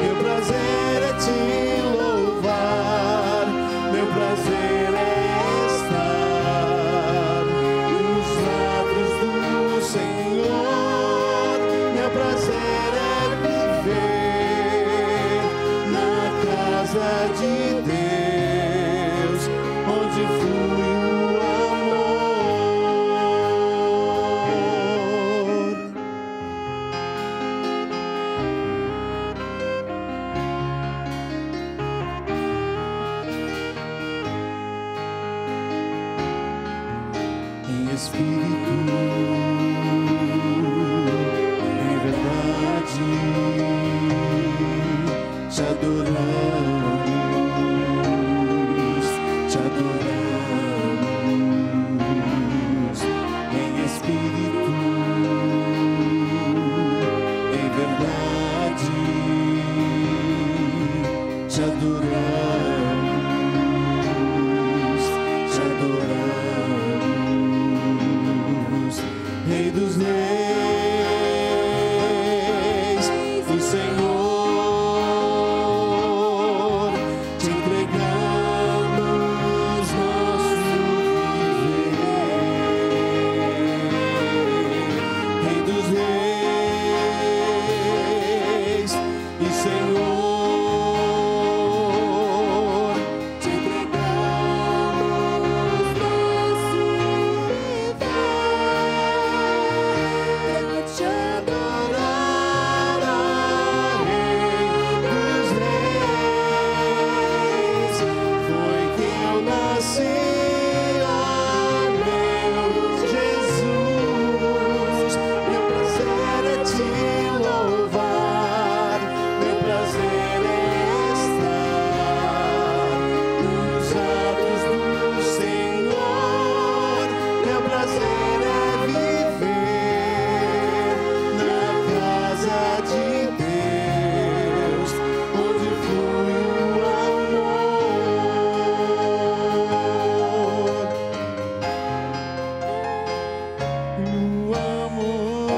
Meu prazer é te louvar, meu prazer é estar nos atos do Senhor. Meu prazer é viver na casa de Deus, onde flui o amor. Em espírito, em verdade, te adoramos, te adoramos. Em espírito, em verdade, te adoramos, te adoramos. Rei dos reis, o Senhor, te entregamos nosso viver. Rei dos reis e Senhor, te entregamos nosso viver. Eu te adorar, Rei dos reis. Foi que eu nasci, ó meu Jesus. Meu prazer é te louvar, meu prazer é estar nos atos do Senhor. Meu prazer é viver na casa de Deus, onde flui o amor. O amor.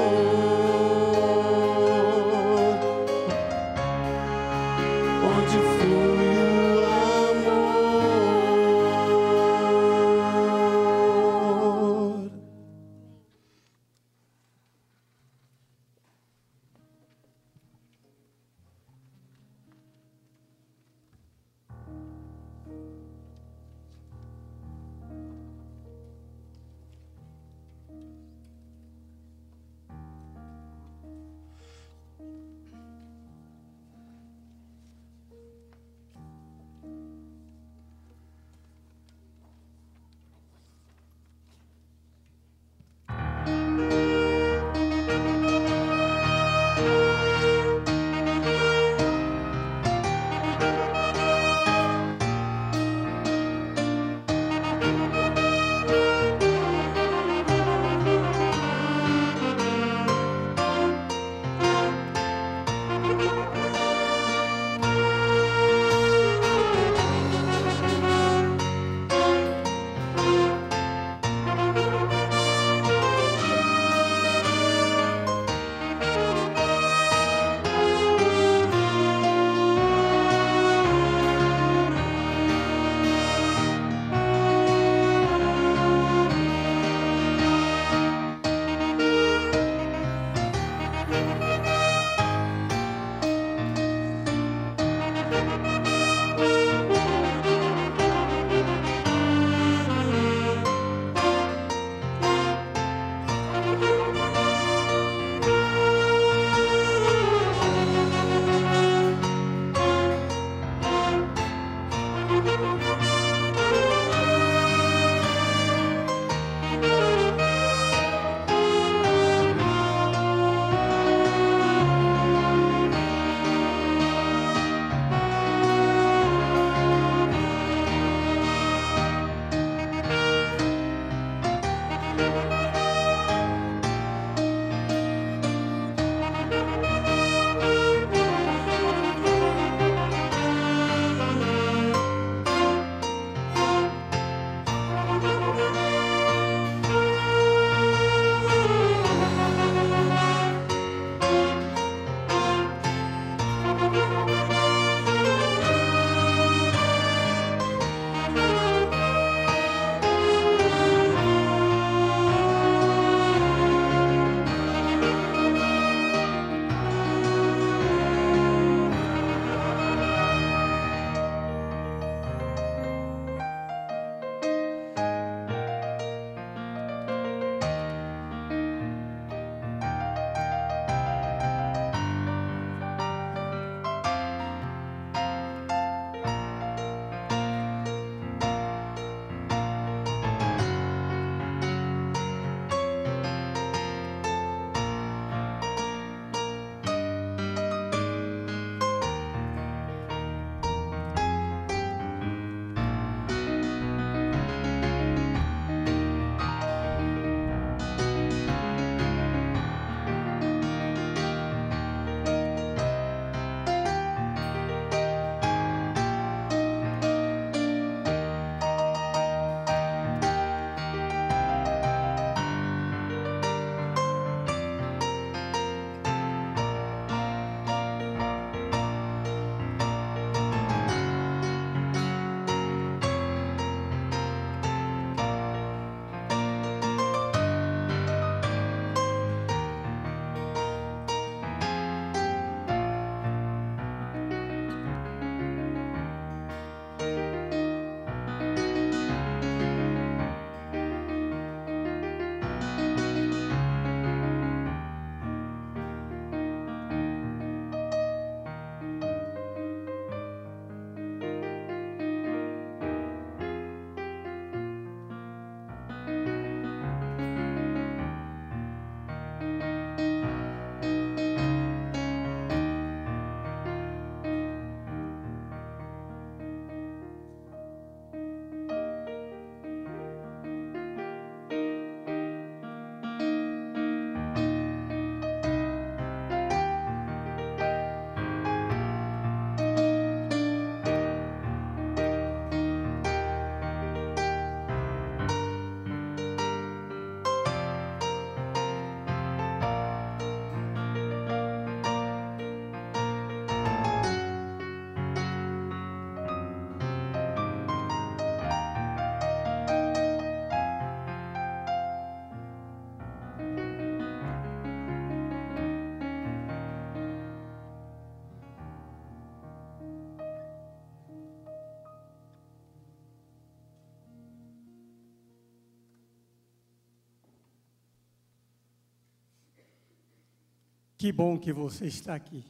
Que bom que você está aqui.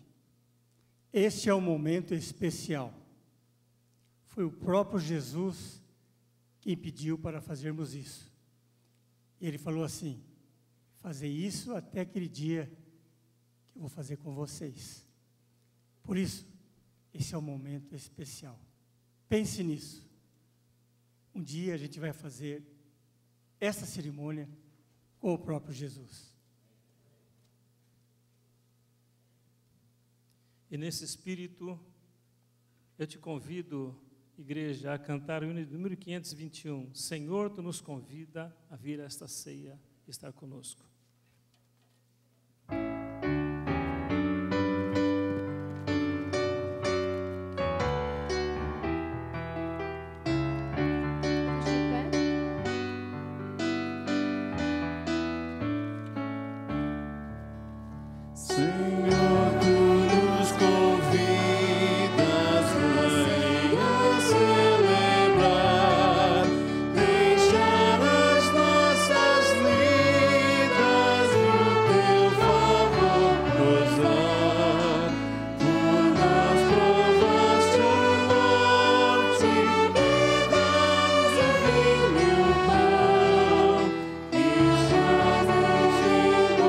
Este é um momento especial. Foi o próprio Jesus quem pediu para fazermos isso. E ele falou assim: fazer isso até aquele dia que eu vou fazer com vocês. Por isso, esse é um momento especial. Pense nisso. Um dia a gente vai fazer essa cerimônia com o próprio Jesus. E nesse espírito, eu te convido, igreja, a cantar o hino número 521. Senhor, tu nos convida a vir a esta ceia e estar conosco. Senhor, tu nos convidas, vem a celebrar, deixar as nossas vidas o teu favor nos dar. Por nós provaste a morte e dás o vinho e o pão, e somos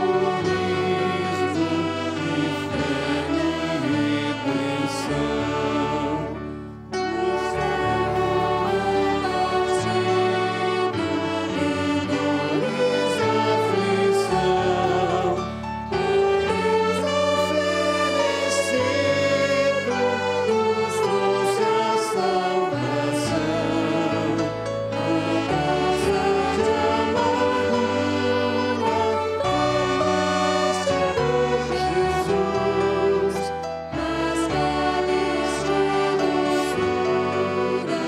simbolismo de fé e redenção. O Senhor nascido e dores aflição, por Deus oferecido, nos trouxe a salvação. A taça de amargura tomaste por Jesus, mas cálice de doçura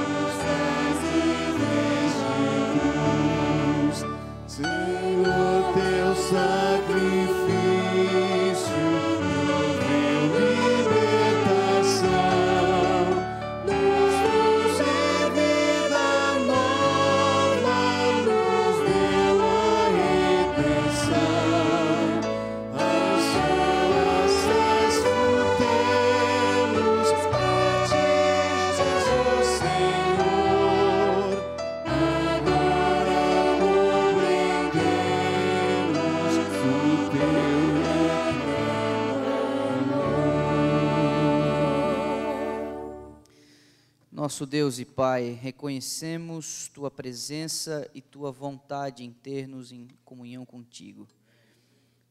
nos trazes de cruz. Senhor, teu sacrifício proveu libertação, nos trouxe vida nova, nos deu a redenção. Ao seu acesso temos a ti, Jesus Senhor. Agora compreendemos o teu reino. Nosso Deus e Pai, reconhecemos Tua presença e Tua vontade em ter-nos em comunhão contigo.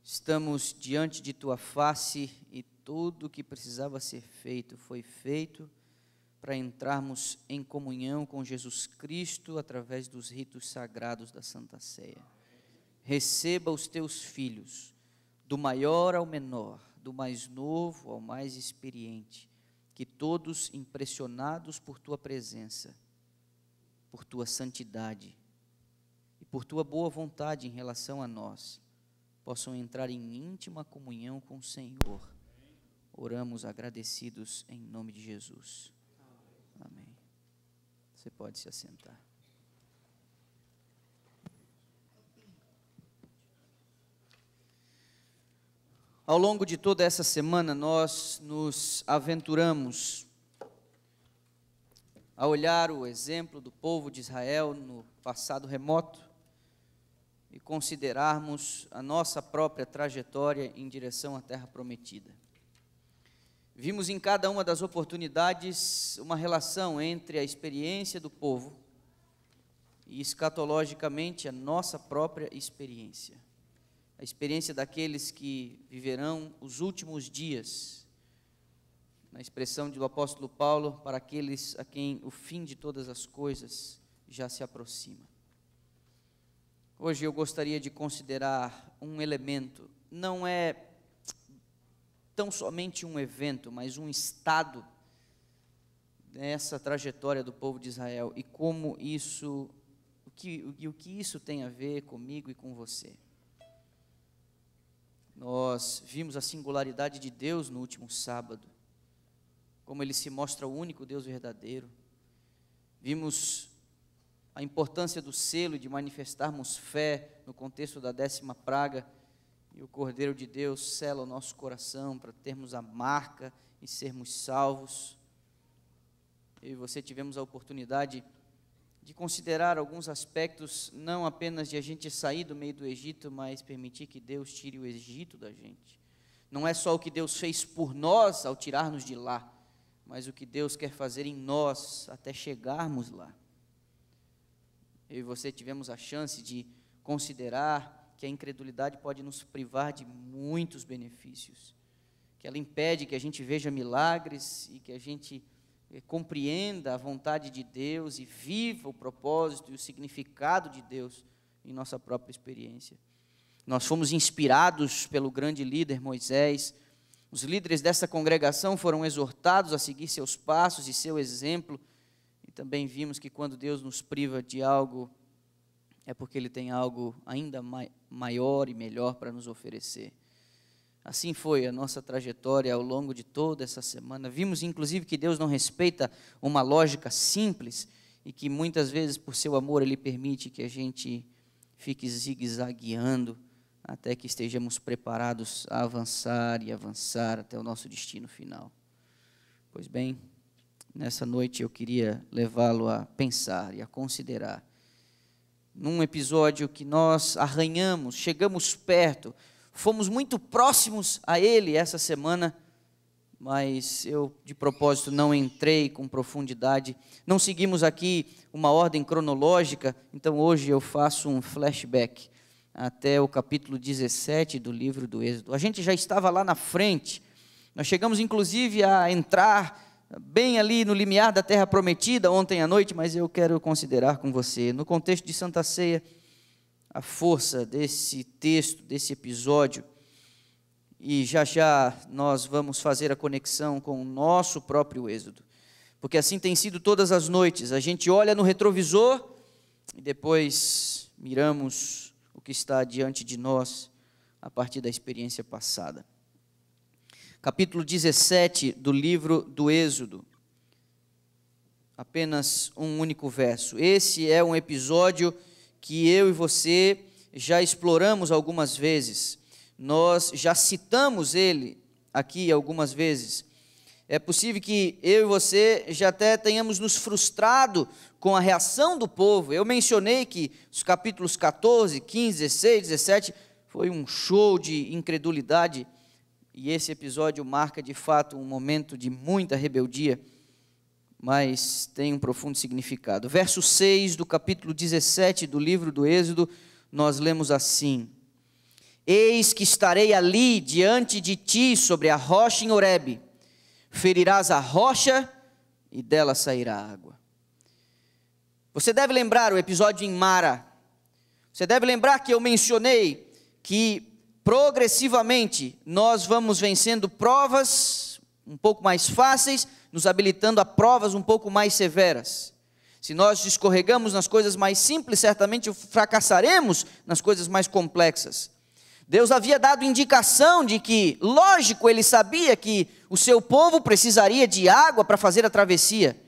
Estamos diante de Tua face e tudo o que precisava ser feito foi feito para entrarmos em comunhão com Jesus Cristo através dos ritos sagrados da Santa Ceia. Receba os Teus filhos, do maior ao menor, do mais novo ao mais experiente, que todos impressionados por Tua presença, por Tua santidade e por Tua boa vontade em relação a nós, possam entrar em íntima comunhão com o Senhor. Oramos agradecidos em nome de Jesus. Amém. Você pode se assentar. Ao longo de toda essa semana, nós nos aventuramos a olhar o exemplo do povo de Israel no passado remoto e considerarmos a nossa própria trajetória em direção à terra prometida. Vimos em cada uma das oportunidades uma relação entre a experiência do povo e, escatologicamente, a nossa própria experiência. A experiência daqueles que viverão os últimos dias, na expressão do apóstolo Paulo, para aqueles a quem o fim de todas as coisas já se aproxima. Hoje eu gostaria de considerar um elemento, não é tão somente um evento, mas um estado nessa trajetória do povo de Israel e como isso, o que isso tem a ver comigo e com você. Nós vimos a singularidade de Deus no último sábado, como Ele se mostra o único Deus verdadeiro. Vimos a importância do selo, de manifestarmos fé no contexto da 10ª praga, E o Cordeiro de Deus sela o nosso coração para termos a marca e sermos salvos. Eu e você tivemos a oportunidade de considerar alguns aspectos, não apenas de a gente sair do meio do Egito, mas permitir que Deus tire o Egito da gente. Não é só o que Deus fez por nós ao tirar-nos de lá, mas o que Deus quer fazer em nós até chegarmos lá. Eu e você tivemos a chance de considerar que a incredulidade pode nos privar de muitos benefícios, que ela impede que a gente veja milagres e que a gente compreenda a vontade de Deus e viva o propósito e o significado de Deus em nossa própria experiência. Nós fomos inspirados pelo grande líder Moisés. Os líderes dessa congregação foram exortados a seguir seus passos e seu exemplo, e também vimos que quando Deus nos priva de algo, é porque Ele tem algo ainda maior e melhor para nos oferecer. Assim foi a nossa trajetória ao longo de toda essa semana. Vimos, inclusive, que Deus não respeita uma lógica simples e que muitas vezes, por seu amor, Ele permite que a gente fique zigue-zagueando até que estejamos preparados a avançar e avançar até o nosso destino final. Pois bem, nessa noite eu queria levá-lo a pensar e a considerar num episódio que nós arranhamos, chegamos perto, fomos muito próximos a ele essa semana, mas eu, de propósito, não entrei com profundidade. Não seguimos aqui uma ordem cronológica, então hoje eu faço um flashback até o capítulo 17 do livro do Êxodo. A gente já estava lá na frente, nós chegamos inclusive a entrar bem ali no limiar da terra prometida ontem à noite, mas eu quero considerar com você, no contexto de Santa Ceia, a força desse texto, desse episódio, e já já nós vamos fazer a conexão com o nosso próprio Êxodo, porque assim tem sido todas as noites, a gente olha no retrovisor e depois miramos o que está diante de nós a partir da experiência passada. Capítulo 17 do livro do Êxodo, apenas um único verso. Esse é um episódio que eu e você já exploramos algumas vezes, nós já citamos ele aqui algumas vezes. É possível que eu e você já até tenhamos nos frustrado com a reação do povo. Eu mencionei que os capítulos 14, 15, 16, 17 foi um show de incredulidade, e esse episódio marca de fato um momento de muita rebeldia, mas tem um profundo significado. Verso 6 do capítulo 17 do livro do Êxodo, nós lemos assim: Eis que estarei ali diante de ti sobre a rocha em Horebe, ferirás a rocha e dela sairá água. Você deve lembrar o episódio em Mara, você deve lembrar que eu mencionei que progressivamente nós vamos vencendo provas um pouco mais fáceis, nos habilitando a provas um pouco mais severas. Se nós escorregamos nas coisas mais simples, certamente fracassaremos nas coisas mais complexas. Deus havia dado indicação de que, lógico, Ele sabia que o seu povo precisaria de água para fazer a travessia.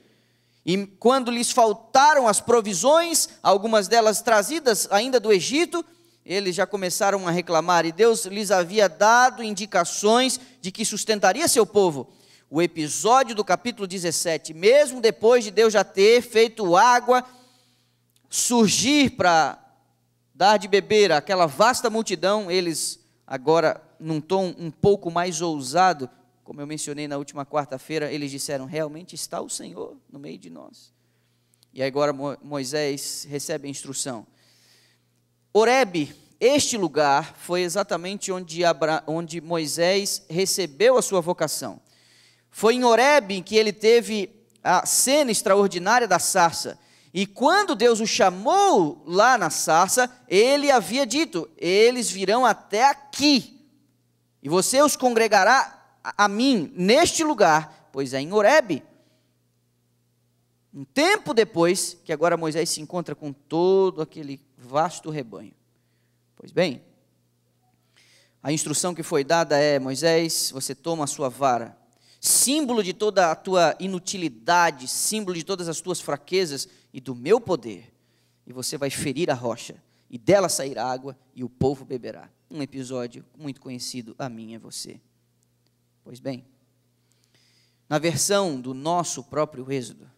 E quando lhes faltaram as provisões, algumas delas trazidas ainda do Egito, eles já começaram a reclamar, e Deus lhes havia dado indicações de que sustentaria seu povo. O episódio do capítulo 17, mesmo depois de Deus já ter feito água surgir para dar de beber àquela vasta multidão, eles agora, num tom um pouco mais ousado, como eu mencionei na última quarta-feira, eles disseram: realmente está o Senhor no meio de nós. E agora Moisés recebe a instrução. Horebe, este lugar, foi exatamente onde Moisés recebeu a sua vocação. Foi em Horebe que ele teve a cena extraordinária da sarça. E quando Deus o chamou lá na sarça, ele havia dito: eles virão até aqui, e você os congregará a mim neste lugar, pois é em Horebe. Um tempo depois, que agora Moisés se encontra com todo aquele vasto rebanho. Pois bem, a instrução que foi dada é: Moisés, você toma a sua vara, símbolo de toda a tua inutilidade, símbolo de todas as tuas fraquezas e do meu poder, e você vai ferir a rocha, e dela sairá água, e o povo beberá. Um episódio muito conhecido a mim e a você. Pois bem, na versão do nosso próprio Êxodo,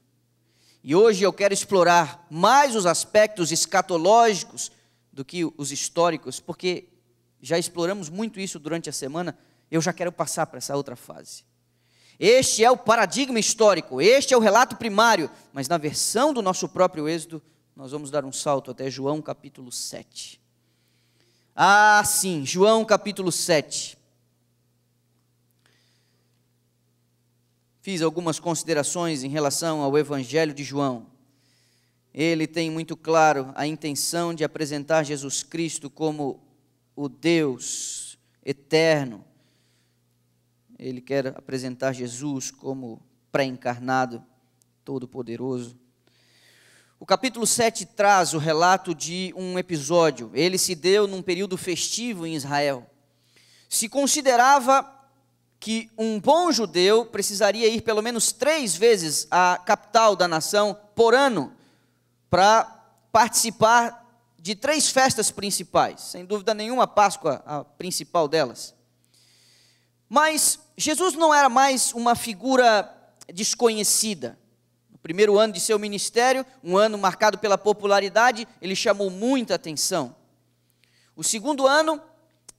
e hoje eu quero explorar mais os aspectos escatológicos do que os históricos, porque já exploramos muito isso durante a semana, eu já quero passar para essa outra fase. Este é o paradigma histórico, este é o relato primário, mas na versão do nosso próprio Êxodo, nós vamos dar um salto até João capítulo 7. Ah, sim, João capítulo 7. Fiz algumas considerações em relação ao Evangelho de João. Ele tem muito claro a intenção de apresentar Jesus Cristo como o Deus eterno. Ele quer apresentar Jesus como pré-encarnado, todo-poderoso. O capítulo 7 traz o relato de um episódio. Ele se deu num período festivo em Israel. Se considerava que um bom judeu precisaria ir pelo menos 3 vezes à capital da nação por ano para participar de 3 festas principais. Sem dúvida nenhuma, a Páscoa, a principal delas. Mas Jesus não era mais uma figura desconhecida. No primeiro ano de seu ministério, um ano marcado pela popularidade, ele chamou muita atenção. O segundo ano,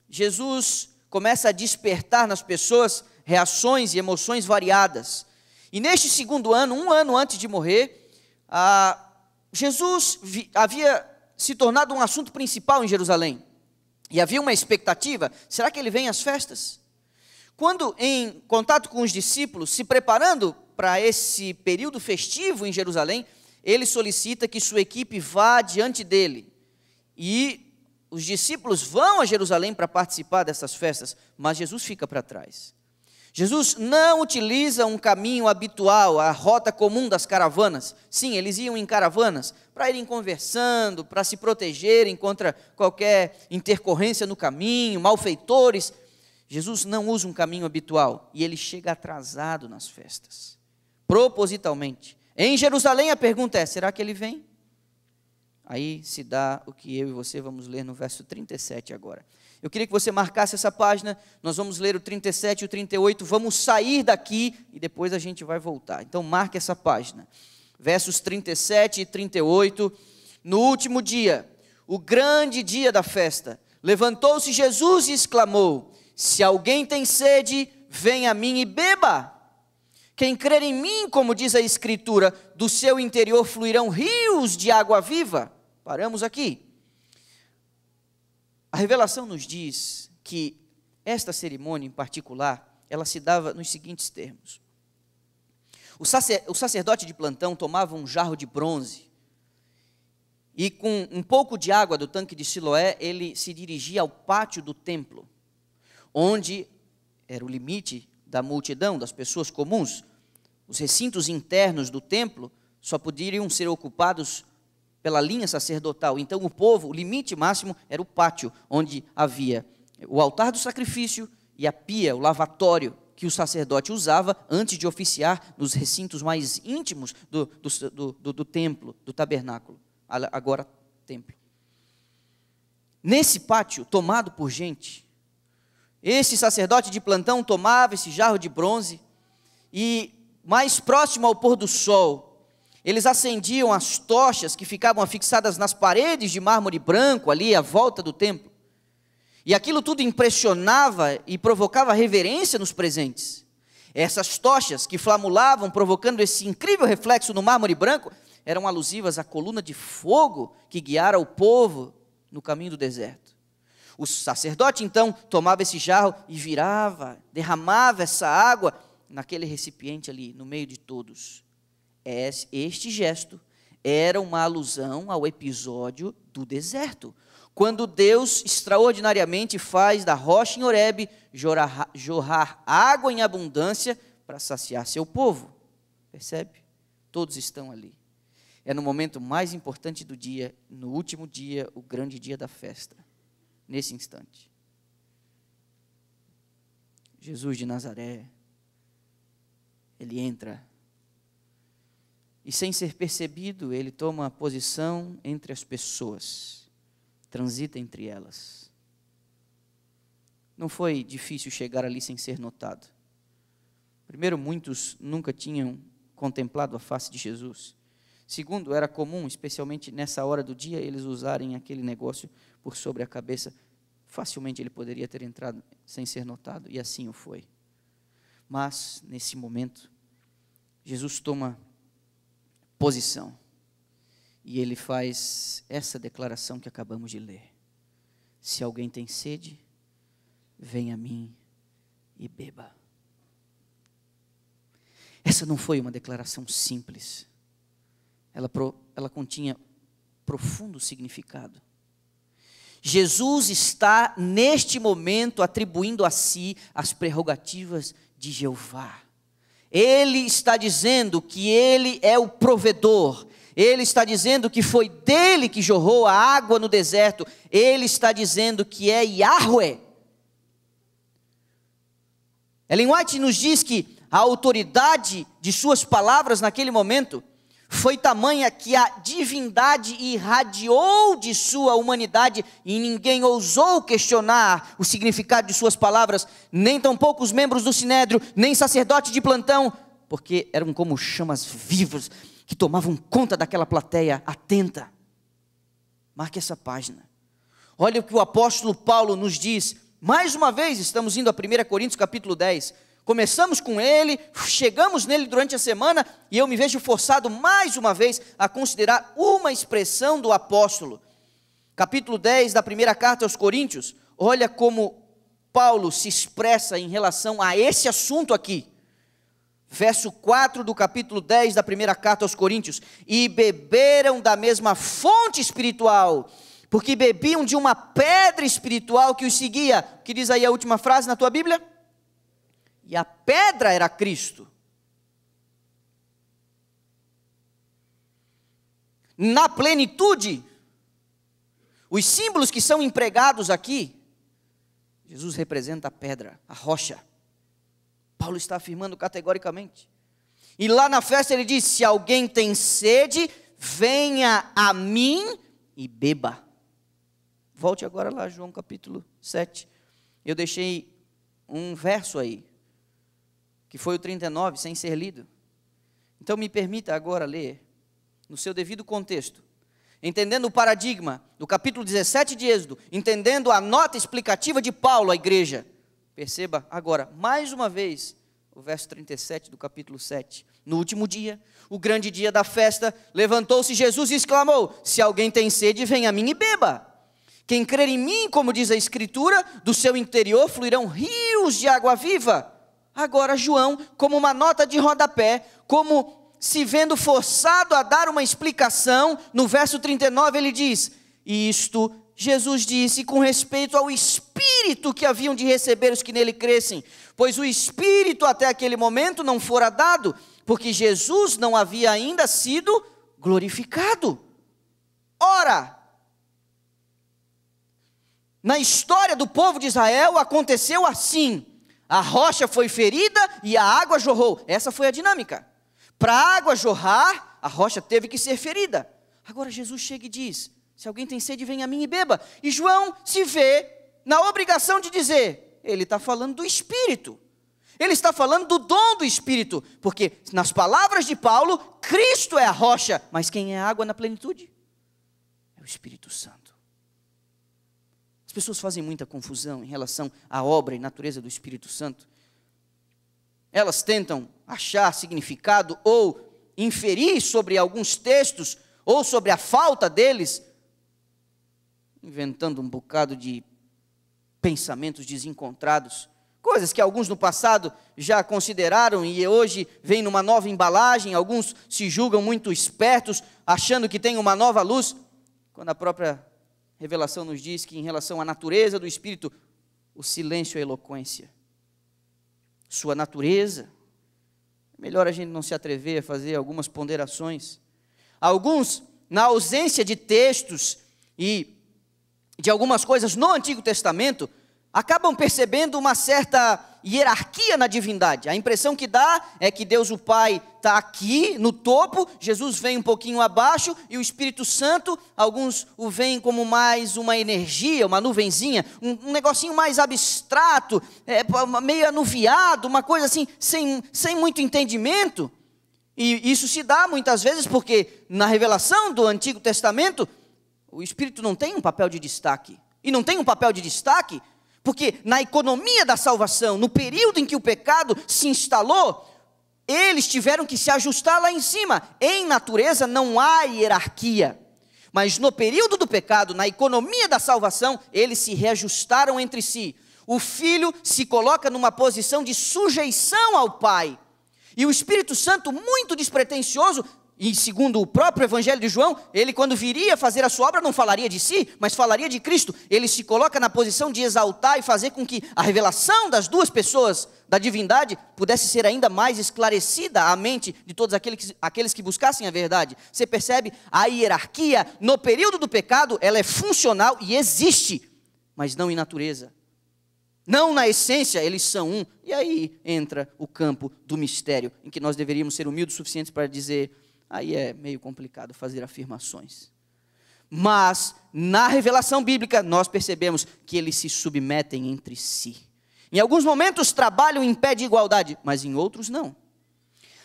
Jesus começa a despertar nas pessoas reações e emoções variadas. E neste segundo ano, um ano antes de morrer, Jesus havia se tornado um assunto principal em Jerusalém. E havia uma expectativa, será que ele vem às festas? Quando em contato com os discípulos, se preparando para esse período festivo em Jerusalém, ele solicita que sua equipe vá diante dele. E os discípulos vão a Jerusalém para participar dessas festas, mas Jesus fica para trás. Jesus não utiliza um caminho habitual, a rota comum das caravanas. Sim, eles iam em caravanas para irem conversando, para se protegerem contra qualquer intercorrência no caminho, malfeitores. Jesus não usa um caminho habitual e ele chega atrasado nas festas, propositalmente. Em Jerusalém a pergunta é, será que ele vem? Aí se dá o que eu e você vamos ler no verso 37 agora. Eu queria que você marcasse essa página, nós vamos ler o 37 e o 38, vamos sair daqui e depois a gente vai voltar. Então marque essa página, versos 37 e 38. No último dia, o grande dia da festa, levantou-se Jesus e exclamou, se alguém tem sede, venha a mim e beba. Quem crer em mim, como diz a Escritura, do seu interior fluirão rios de água viva. Paramos aqui. A revelação nos diz que esta cerimônia em particular, ela se dava nos seguintes termos. O sacerdote de plantão tomava um jarro de bronze e com um pouco de água do tanque de Siloé, ele se dirigia ao pátio do templo, onde era o limite da multidão, das pessoas comuns. Os recintos internos do templo só poderiam ser ocupados pela linha sacerdotal. Então o povo, o limite máximo era o pátio, onde havia o altar do sacrifício e a pia, o lavatório, que o sacerdote usava antes de oficiar nos recintos mais íntimos do templo, do tabernáculo, agora templo. Nesse pátio, tomado por gente, esse sacerdote de plantão tomava esse jarro de bronze e, mais próximo ao pôr do sol, eles acendiam as tochas que ficavam afixadas nas paredes de mármore branco ali à volta do templo. E aquilo tudo impressionava e provocava reverência nos presentes. Essas tochas que flamulavam, provocando esse incrível reflexo no mármore branco, eram alusivas à coluna de fogo que guiara o povo no caminho do deserto. O sacerdote, então, tomava esse jarro e virava, derramava essa água naquele recipiente ali, no meio de todos. Este gesto era uma alusão ao episódio do deserto, quando Deus extraordinariamente faz da rocha em Horebe jorrar água em abundância para saciar seu povo. Percebe? Todos estão ali. É no momento mais importante do dia, no último dia, o grande dia da festa. Nesse instante, Jesus de Nazaré, ele entra e, sem ser percebido, ele toma a posição entre as pessoas, transita entre elas. não foi difícil chegar ali sem ser notado. Primeiro, muitos nunca tinham contemplado a face de Jesus. Segundo, era comum, especialmente nessa hora do dia, eles usarem aquele negócio por sobre a cabeça. Facilmente ele poderia ter entrado sem ser notado, e assim o foi. Mas, nesse momento, Jesus toma posição. E ele faz essa declaração que acabamos de ler. Se alguém tem sede, venha a mim e beba. Essa não foi uma declaração simples. Ela continha profundo significado. Jesus está, neste momento, atribuindo a si as prerrogativas de Jeová. Ele está dizendo que Ele é o provedor. Ele está dizendo que foi dele que jorrou a água no deserto. Ele está dizendo que é Yahweh. Ellen White nos diz que a autoridade de suas palavras naquele momento foi tamanha que a divindade irradiou de sua humanidade e ninguém ousou questionar o significado de suas palavras, nem tampouco os membros do Sinédrio, nem sacerdote de plantão, porque eram como chamas vivas que tomavam conta daquela plateia atenta. Marque essa página. Olha o que o apóstolo Paulo nos diz. Mais uma vez, estamos indo a 1 Coríntios capítulo 10. Começamos com ele, chegamos nele durante a semana, e eu me vejo forçado mais uma vez a considerar uma expressão do apóstolo. Capítulo 10 da primeira carta aos Coríntios, olha como Paulo se expressa em relação a esse assunto aqui. Verso 4 do capítulo 10 da primeira carta aos Coríntios. E beberam da mesma fonte espiritual, porque bebiam de uma pedra espiritual que os seguia. O que diz aí a última frase na tua Bíblia? E a pedra era Cristo. Na plenitude, os símbolos que são empregados aqui, Jesus representa a pedra, a rocha. Paulo está afirmando categoricamente. E lá na festa ele diz, se alguém tem sede, venha a mim e beba. Volte agora lá, João capítulo 7. Eu deixei um verso aí, que foi o 39, sem ser lido. Então me permita agora ler, no seu devido contexto, entendendo o paradigma do capítulo 17 de Êxodo, entendendo a nota explicativa de Paulo à igreja. Perceba agora, mais uma vez, o verso 37 do capítulo 7. No último dia, o grande dia da festa, levantou-se Jesus e exclamou, se alguém tem sede, venha a mim e beba. Quem crer em mim, como diz a Escritura, do seu interior fluirão rios de água viva. Agora João, como uma nota de rodapé, como se vendo forçado a dar uma explicação, no verso 39 ele diz, isto Jesus disse com respeito ao Espírito que haviam de receber os que nele crescem, pois o Espírito até aquele momento não fora dado, porque Jesus não havia ainda sido glorificado. Ora, na história do povo de Israel aconteceu assim, a rocha foi ferida e a água jorrou. Essa foi a dinâmica. Para a água jorrar, a rocha teve que ser ferida. Agora Jesus chega e diz, se alguém tem sede, venha a mim e beba. E João se vê na obrigação de dizer, ele está falando do Espírito. Ele está falando do dom do Espírito. Porque nas palavras de Paulo, Cristo é a rocha. Mas quem é a água na plenitude? É o Espírito Santo. As pessoas fazem muita confusão em relação à obra e natureza do Espírito Santo. Elas tentam achar significado ou inferir sobre alguns textos ou sobre a falta deles, inventando um bocado de pensamentos desencontrados, coisas que alguns no passado já consideraram e hoje vêm numa nova embalagem. Alguns se julgam muito espertos, achando que tem uma nova luz, quando a própria revelação nos diz que em relação à natureza do Espírito, o silêncio é eloquência. Sua natureza, é melhor a gente não se atrever a fazer algumas ponderações. Alguns, na ausência de textos e de algumas coisas no Antigo Testamento, acabam percebendo uma certa hierarquia na divindade. A impressão que dá é que Deus o Pai está aqui no topo, Jesus vem um pouquinho abaixo e o Espírito Santo, alguns o veem como mais uma energia, uma nuvenzinha, um negocinho mais abstrato, meio anuviado, uma coisa assim, sem muito entendimento. E isso se dá muitas vezes porque na revelação do Antigo Testamento, o Espírito não tem um papel de destaque. E não tem um papel de destaque porque na economia da salvação, no período em que o pecado se instalou, eles tiveram que se ajustar lá em cima. Em natureza não há hierarquia. Mas no período do pecado, na economia da salvação, eles se reajustaram entre si. O Filho se coloca numa posição de sujeição ao Pai. E o Espírito Santo, muito despretensioso, e segundo o próprio Evangelho de João, ele quando viria fazer a sua obra não falaria de si, mas falaria de Cristo. Ele se coloca na posição de exaltar e fazer com que a revelação das duas pessoas da divindade pudesse ser ainda mais esclarecida à mente de todos aqueles que buscassem a verdade. Você percebe? A hierarquia no período do pecado, ela é funcional e existe, mas não em natureza. Não na essência, eles são um. E aí entra o campo do mistério, em que nós deveríamos ser humildes o suficiente para dizer... Aí é meio complicado fazer afirmações. Mas, na revelação bíblica, nós percebemos que eles se submetem entre si. Em alguns momentos trabalham em pé de igualdade, mas em outros não.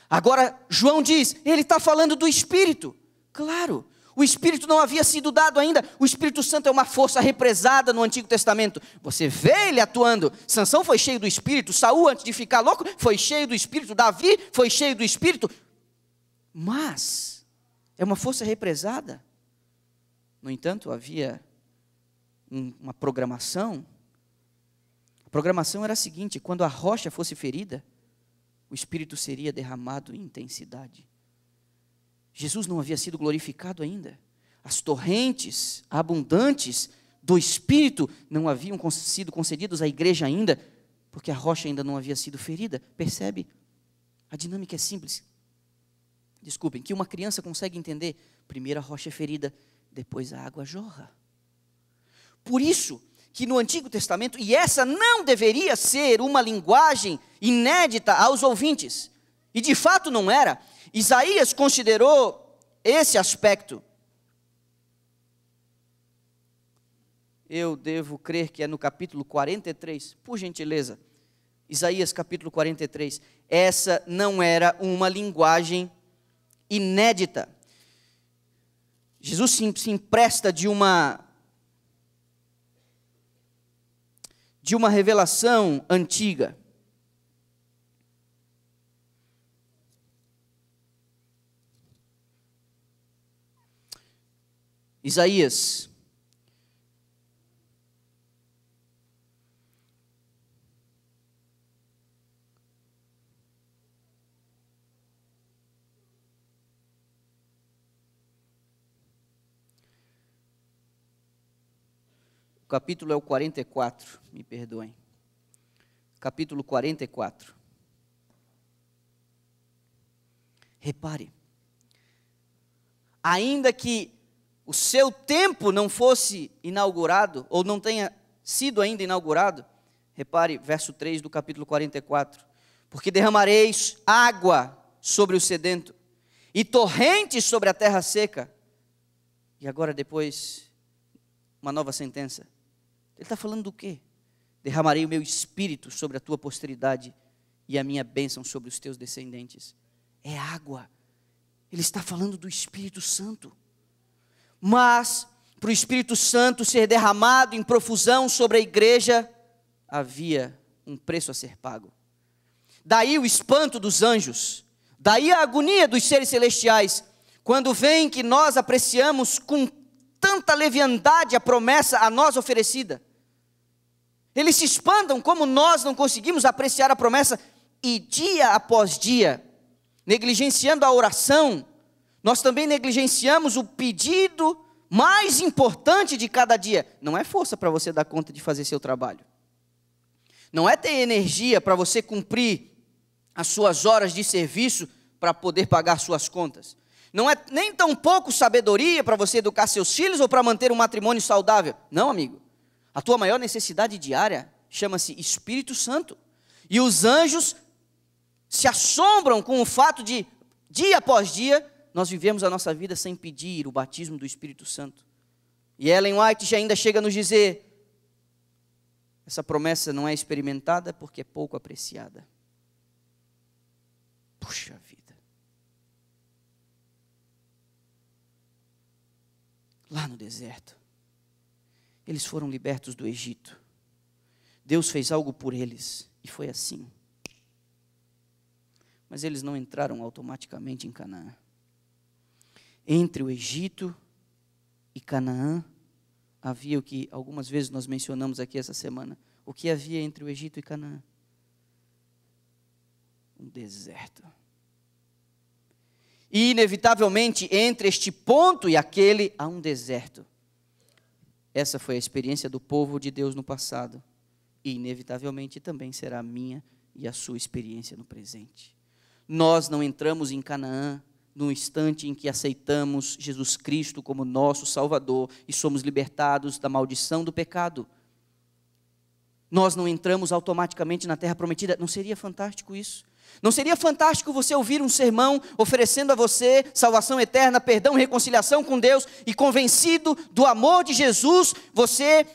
Agora, João diz, ele está falando do Espírito. Claro, o Espírito não havia sido dado ainda. O Espírito Santo é uma força represada no Antigo Testamento. Você vê ele atuando. Sansão foi cheio do Espírito. Saul, antes de ficar louco, foi cheio do Espírito. Davi foi cheio do Espírito. Mas é uma força represada. No entanto, havia uma programação. A programação era a seguinte: quando a rocha fosse ferida, o Espírito seria derramado em intensidade. Jesus não havia sido glorificado ainda. As torrentes abundantes do Espírito não haviam sido concedidas à igreja ainda, porque a rocha ainda não havia sido ferida. Percebe? A dinâmica é simples. Desculpem, que uma criança consegue entender. Primeiro a rocha é ferida, depois a água jorra. Por isso que no Antigo Testamento, e essa não deveria ser uma linguagem inédita aos ouvintes, e de fato não era, Isaías considerou esse aspecto. Eu devo crer que é no capítulo 43, por gentileza, Isaías capítulo 43, essa não era uma linguagem inédita. Jesus se empresta de uma revelação antiga. Isaías o capítulo é o 44, me perdoem. Capítulo 44. Repare, ainda que o seu tempo não fosse inaugurado, ou não tenha sido ainda inaugurado, repare, verso 3 do capítulo 44. Porque derramareis água sobre o sedento, e torrentes sobre a terra seca. E agora depois, uma nova sentença. Ele está falando do quê? Derramarei o meu espírito sobre a tua posteridade e a minha bênção sobre os teus descendentes. É água. Ele está falando do Espírito Santo. Mas, para o Espírito Santo ser derramado em profusão sobre a igreja, havia um preço a ser pago. Daí o espanto dos anjos, daí a agonia dos seres celestiais, quando veem que nós apreciamos com tanta leviandade a promessa a nós oferecida. Eles se espantam como nós não conseguimos apreciar a promessa, e dia após dia, negligenciando a oração, nós também negligenciamos o pedido mais importante de cada dia. Não é força para você dar conta de fazer seu trabalho. Não é ter energia para você cumprir as suas horas de serviço para poder pagar suas contas. Não é nem tão pouco sabedoria para você educar seus filhos ou para manter um matrimônio saudável. Não, amigo. A tua maior necessidade diária chama-se Espírito Santo. E os anjos se assombram com o fato de, dia após dia, nós vivemos a nossa vida sem pedir o batismo do Espírito Santo. E Ellen White ainda chega a nos dizer, essa promessa não é experimentada porque é pouco apreciada. Puxa vida. Lá no deserto, eles foram libertos do Egito. Deus fez algo por eles e foi assim. Mas eles não entraram automaticamente em Canaã. Entre o Egito e Canaã, havia o que algumas vezes nós mencionamos aqui essa semana. O que havia entre o Egito e Canaã? Um deserto. E inevitavelmente, entre este ponto e aquele, há um deserto. Essa foi a experiência do povo de Deus no passado. E inevitavelmente também será a minha e a sua experiência no presente. Nós não entramos em Canaã no instante em que aceitamos Jesus Cristo como nosso Salvador e somos libertados da maldição do pecado. Nós não entramos automaticamente na terra prometida. Não seria fantástico isso? Não seria fantástico você ouvir um sermão oferecendo a você salvação eterna, perdão, reconciliação com Deus e convencido do amor de Jesus, você,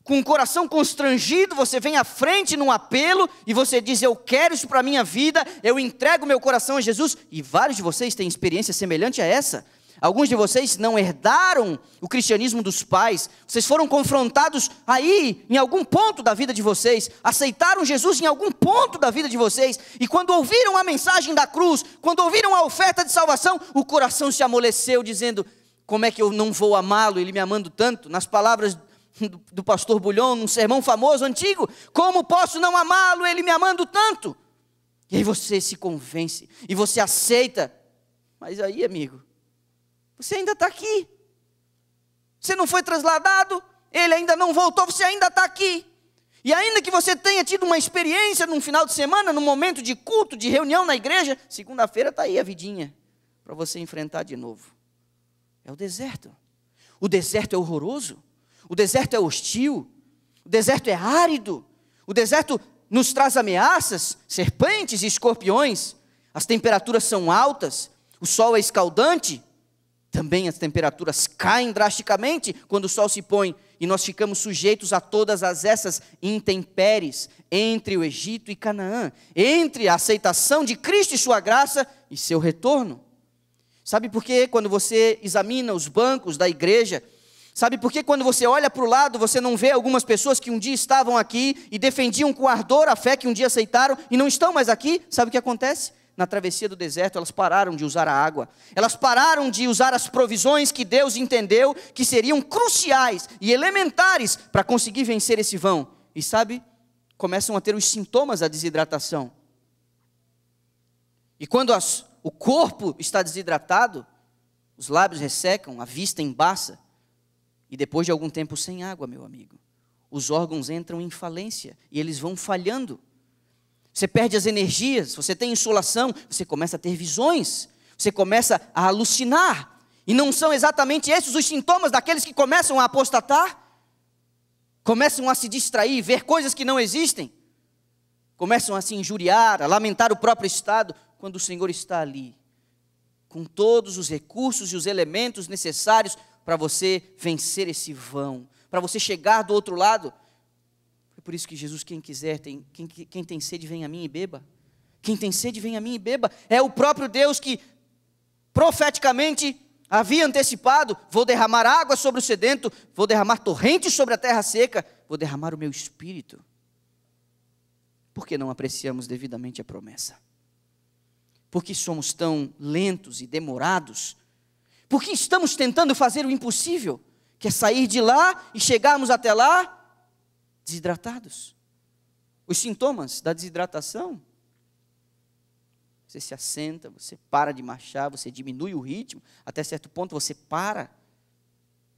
com o coração constrangido, você vem à frente num apelo e você diz, eu quero isso para a minha vida, eu entrego meu coração a Jesus. E vários de vocês têm experiência semelhante a essa. Alguns de vocês não herdaram o cristianismo dos pais, vocês foram confrontados aí, em algum ponto da vida de vocês, aceitaram Jesus em algum ponto da vida de vocês, e quando ouviram a mensagem da cruz, quando ouviram a oferta de salvação, o coração se amoleceu, dizendo, como é que eu não vou amá-lo, ele me amando tanto? Nas palavras do pastor Bulhon, num sermão famoso, antigo, como posso não amá-lo, ele me amando tanto? E aí você se convence, e você aceita, mas aí, amigo, você ainda está aqui, você não foi trasladado, ele ainda não voltou, você ainda está aqui, e ainda que você tenha tido uma experiência num final de semana, num momento de culto, de reunião na igreja, segunda-feira está aí a vidinha, para você enfrentar de novo, é o deserto é horroroso, o deserto é hostil, o deserto é árido, o deserto nos traz ameaças, serpentes e escorpiões, as temperaturas são altas, o sol é escaldante, também as temperaturas caem drasticamente quando o sol se põe e nós ficamos sujeitos a todas essas intempéries entre o Egito e Canaã, entre a aceitação de Cristo e sua graça e seu retorno. Sabe por que quando você examina os bancos da igreja, sabe por que quando você olha para o lado você não vê algumas pessoas que um dia estavam aqui e defendiam com ardor a fé que um dia aceitaram e não estão mais aqui? Sabe o que acontece? Na travessia do deserto, elas pararam de usar a água, elas pararam de usar as provisões que Deus entendeu que seriam cruciais e elementares para conseguir vencer esse vão. E sabe, começam a ter os sintomas da desidratação. E quando o corpo está desidratado, os lábios ressecam, a vista embaça, e depois de algum tempo sem água, meu amigo, os órgãos entram em falência e eles vão falhando. Você perde as energias, você tem insolação, você começa a ter visões, você começa a alucinar. E não são exatamente esses os sintomas daqueles que começam a apostatar? Começam a se distrair, ver coisas que não existem? Começam a se injuriar, a lamentar o próprio estado, quando o Senhor está ali, com todos os recursos e os elementos necessários para você vencer esse vão, para você chegar do outro lado. É por isso que Jesus, quem quiser, quem tem sede, vem a mim e beba. Quem tem sede, vem a mim e beba. É o próprio Deus que profeticamente havia antecipado, vou derramar água sobre o sedento, vou derramar torrentes sobre a terra seca, vou derramar o meu espírito. Por que não apreciamos devidamente a promessa? Por que somos tão lentos e demorados? Por que estamos tentando fazer o impossível, que é sair de lá e chegarmos até lá desidratados? Os sintomas da desidratação: você se assenta, você para de marchar, você diminui o ritmo, até certo ponto você para,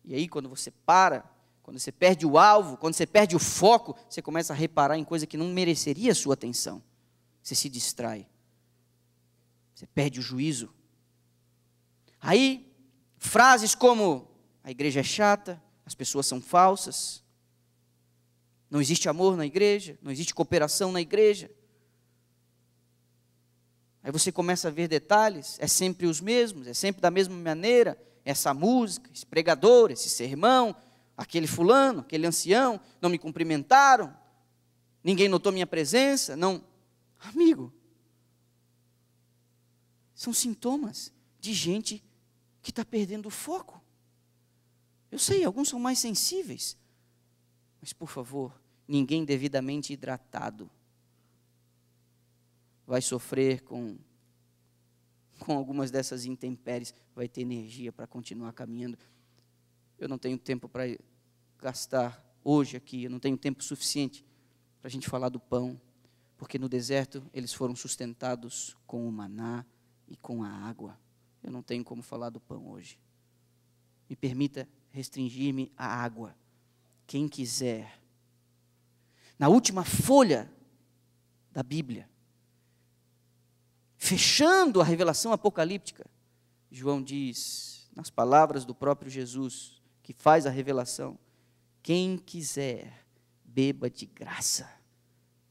e aí quando você para, quando você perde o alvo, quando você perde o foco, você começa a reparar em coisa que não mereceria a sua atenção, você se distrai, você perde o juízo. Aí, frases como, a igreja é chata, as pessoas são falsas, Não existe amor na igreja, não existe cooperação na igreja. Aí você começa a ver detalhes, é sempre os mesmos, é sempre da mesma maneira, essa música, esse pregador, esse sermão, aquele fulano, aquele ancião, não me cumprimentaram, ninguém notou minha presença, não. Amigo, são sintomas de gente que está perdendo o foco. Eu sei, alguns são mais sensíveis, mas por favor, ninguém devidamente hidratado vai sofrer com algumas dessas intempéries, vai ter energia para continuar caminhando. Eu não tenho tempo para gastar hoje aqui, eu não tenho tempo suficiente para a gente falar do pão, porque no deserto eles foram sustentados com o maná e com a água. Eu não tenho como falar do pão hoje. Me permita restringir-me à água. Quem quiser. Na última folha da Bíblia, fechando a revelação apocalíptica, João diz, nas palavras do próprio Jesus, que faz a revelação, quem quiser, beba de graça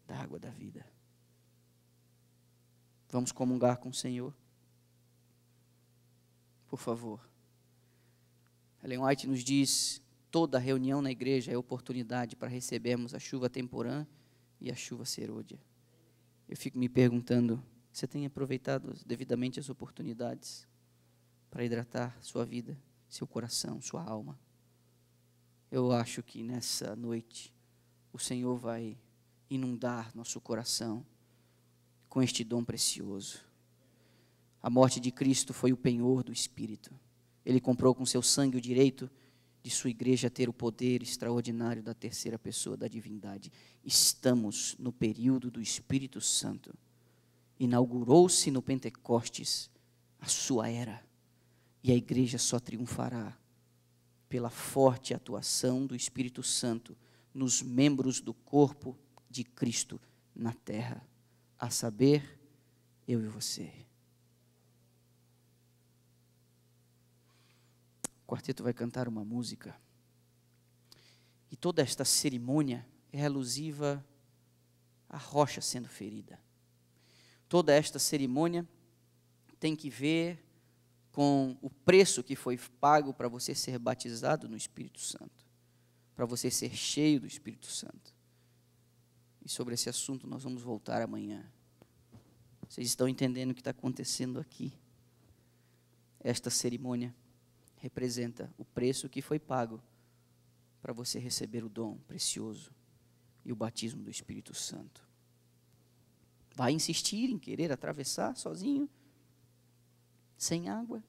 da água da vida. Vamos comungar com o Senhor? Por favor. Ellen White nos diz, toda reunião na igreja é oportunidade para recebermos a chuva temporã e a chuva serôdia. Eu fico me perguntando, você tem aproveitado devidamente as oportunidades para hidratar sua vida, seu coração, sua alma? Eu acho que nessa noite o Senhor vai inundar nosso coração com este dom precioso. A morte de Cristo foi o penhor do Espírito. Ele comprou com seu sangue o direito de sua igreja ter o poder extraordinário da terceira pessoa da divindade. Estamos no período do Espírito Santo. Inaugurou-se no Pentecostes a sua era. E a igreja só triunfará pela forte atuação do Espírito Santo nos membros do corpo de Cristo na terra. A saber, eu e você. O quarteto vai cantar uma música. E toda esta cerimônia é alusiva à rocha sendo ferida. Toda esta cerimônia tem que ver com o preço que foi pago para você ser batizado no Espírito Santo, para você ser cheio do Espírito Santo. E sobre esse assunto nós vamos voltar amanhã. Vocês estão entendendo o que está acontecendo aqui? Esta cerimônia representa o preço que foi pago para você receber o dom precioso e o batismo do Espírito Santo. Vai insistir em querer atravessar sozinho, sem água,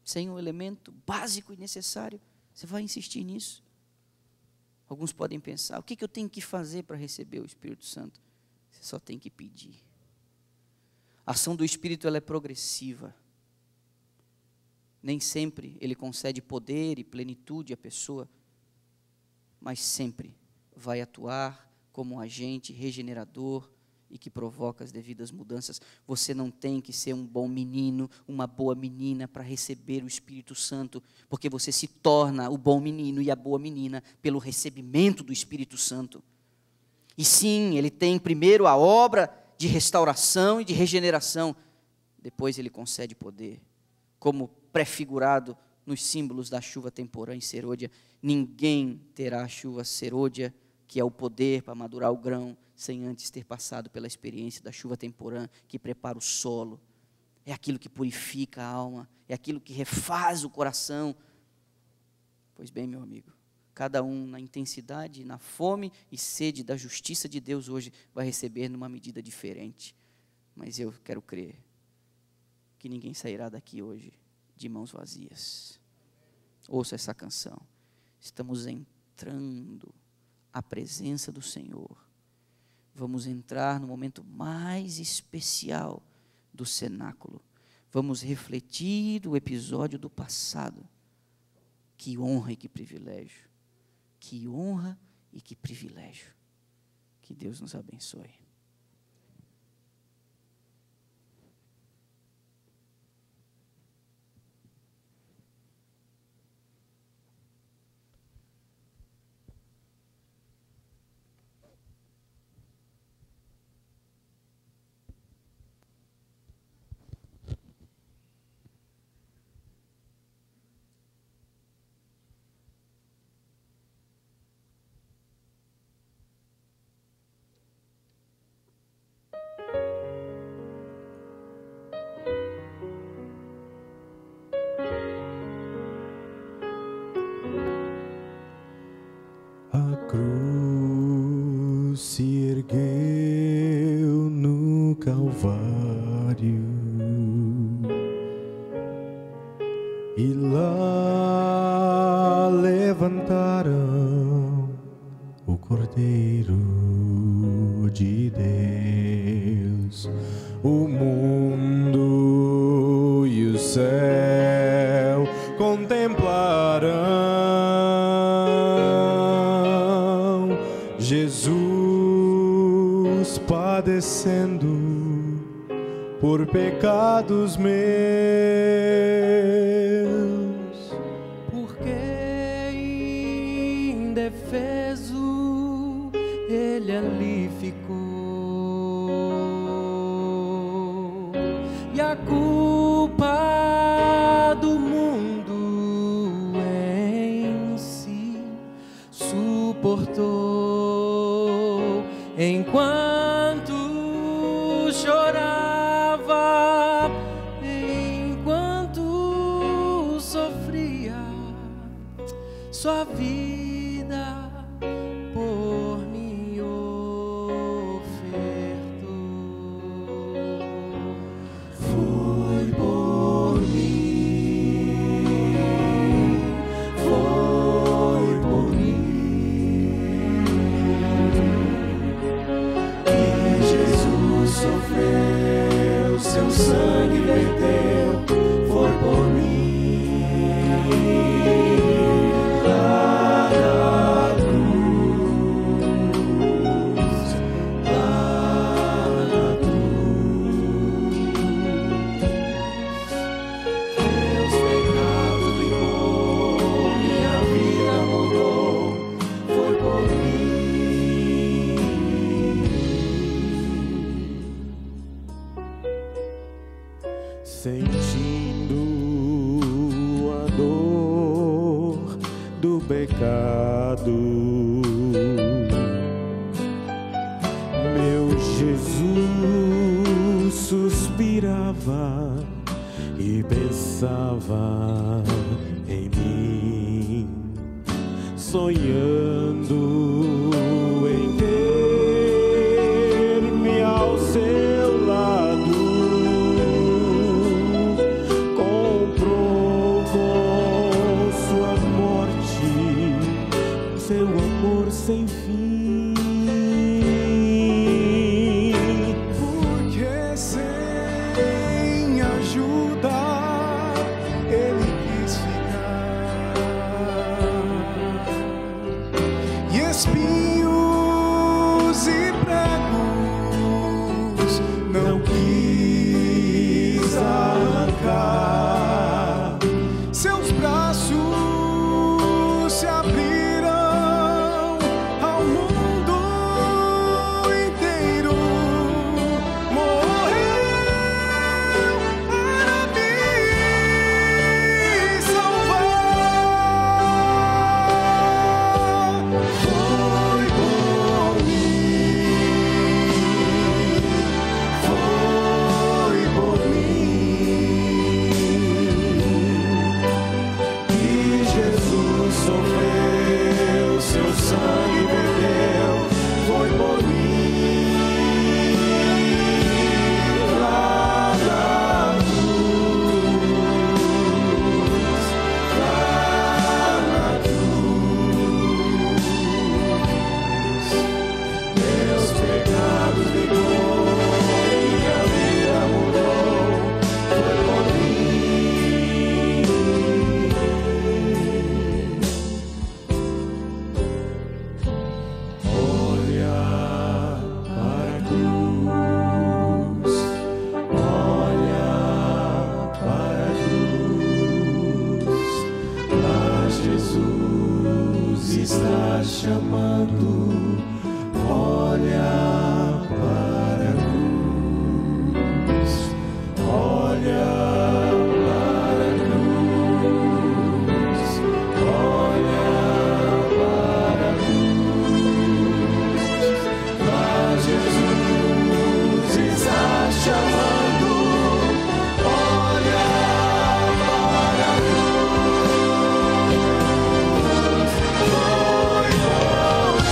sem um elemento básico e necessário? Você vai insistir nisso? Alguns podem pensar, o que eu tenho que fazer para receber o Espírito Santo? Você só tem que pedir. A ação do Espírito ela é progressiva. Nem sempre ele concede poder e plenitude à pessoa, mas sempre vai atuar como um agente regenerador e que provoca as devidas mudanças. Você não tem que ser um bom menino, uma boa menina para receber o Espírito Santo, porque você se torna o bom menino e a boa menina pelo recebimento do Espírito Santo. E sim, ele tem primeiro a obra de restauração e de regeneração, depois ele concede poder, como prefigurado nos símbolos da chuva temporã e serôdia. Ninguém terá a chuva serôdia, que é o poder para madurar o grão, sem antes ter passado pela experiência da chuva temporã, que prepara o solo. É aquilo que purifica a alma, é aquilo que refaz o coração. Pois bem, meu amigo, cada um na intensidade, na fome e sede da justiça de Deus hoje vai receber numa medida diferente. Mas eu quero crer que ninguém sairá daqui hoje de mãos vazias. Ouça essa canção. Estamos entrando à presença do Senhor. Vamos entrar no momento mais especial do cenáculo. Vamos refletir o episódio do passado. Que honra e que privilégio. Que honra e que privilégio. Que Deus nos abençoe. cruz se ergueu no Calvário e lá levantaram o Cordeiro de Deus. O mundo e o céu contemplarão Jesus padecendo por pecados meus, porque indefeso ele ali ficou, e a culpa do mundo em si suportou, enquanto chorava, enquanto sofria, sua vida por mim ofertou. Foi por mim, foi por mim que Jesus sofreu, seu sangue verteu, foi por mim. Lá na cruz, meus pecados limpou, minha vida mudou, foi por mim. sentindo a dor do pecado, meu Jesus suspirava e pensava em mim, sonhando em ter-me ao seu lado. Comprou com sua morte seu amor sem fim, porque sem ajuda ele quis ficar, e espinhos e pregos não quis arrancar. Seus braços se abriram ao mundo inteiro, morreu para me salvar. Foi por mim, foi por mim que Jesus sofreu, seu sangue verteu, foi por mim. Lá na cruz, meus pecados ligou, minha vida mudou, foi por mim. Olha para a cruz, olha para a cruz, lá Jesus está chamando. Olha para a cruz, olha para a cruz, olha para a cruz, lá Jesus está chamando. Olha para a cruz, foi por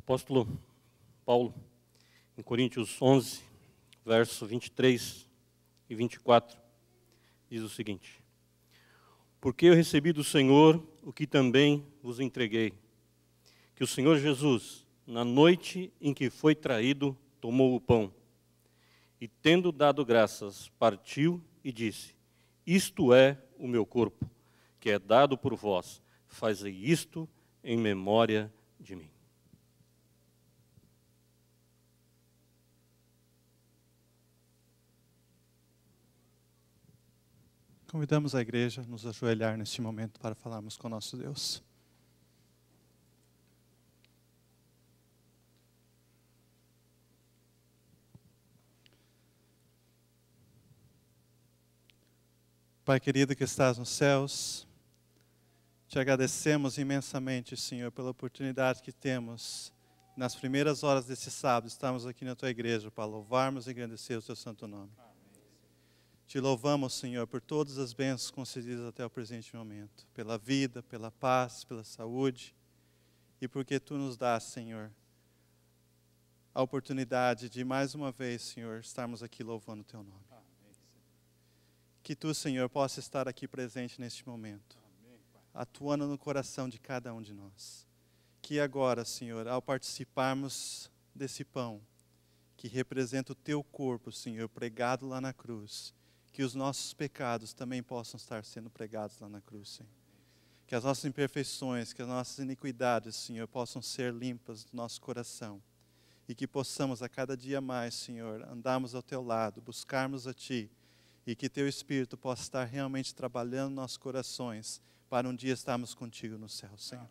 Apóstolo Paulo, em Coríntios 11, verso 23 e 24, diz o seguinte: porque eu recebi do Senhor o que também vos entreguei, que o Senhor Jesus, na noite em que foi traído, tomou o pão, e tendo dado graças, partiu e disse: isto é o meu corpo, que é dado por vós, fazei isto em memória de mim. Convidamos a igreja a nos ajoelhar neste momento para falarmos com o nosso Deus. Pai querido que estás nos céus, te agradecemos imensamente, Senhor, pela oportunidade que temos, nas primeiras horas desse sábado, estamos aqui na Tua igreja para louvarmos e agradecer o Teu santo nome. Te louvamos, Senhor, por todas as bênçãos concedidas até o presente momento, pela vida, pela paz, pela saúde, e porque Tu nos dás, Senhor, a oportunidade de mais uma vez, Senhor, estarmos aqui louvando o Teu nome. Que Tu, Senhor, possa estar aqui presente neste momento, atuando no coração de cada um de nós. Que agora, Senhor, ao participarmos desse pão, que representa o Teu corpo, Senhor, pregado lá na cruz, que os nossos pecados também possam estar sendo pregados lá na cruz, Senhor. Que as nossas imperfeições, que as nossas iniquidades, Senhor, possam ser limpas do nosso coração. E que possamos a cada dia mais, Senhor, andarmos ao Teu lado, buscarmos a Ti, e que Teu Espírito possa estar realmente trabalhando nos nossos corações, para um dia estarmos contigo no céu, Senhor.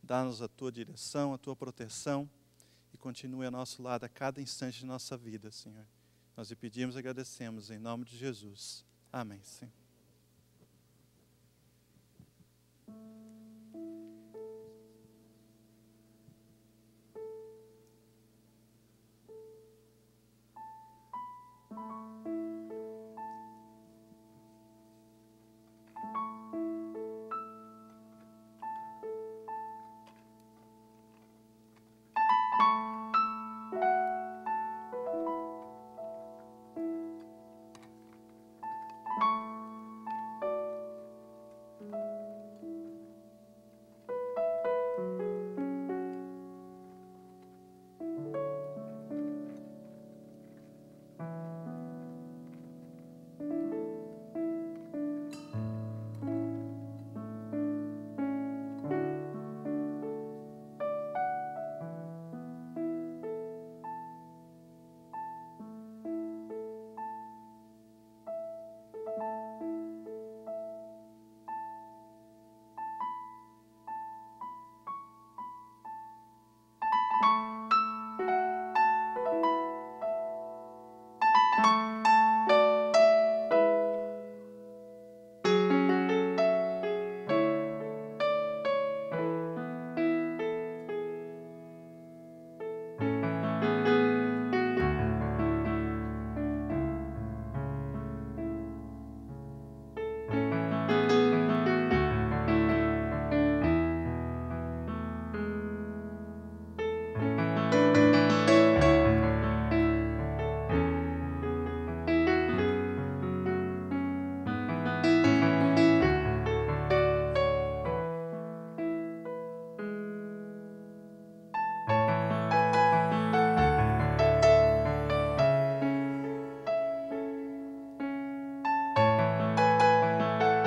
Dá-nos a Tua direção, a Tua proteção, e continue ao nosso lado a cada instante de nossa vida, Senhor. Nós lhe pedimos e agradecemos em nome de Jesus. Amém, Senhor.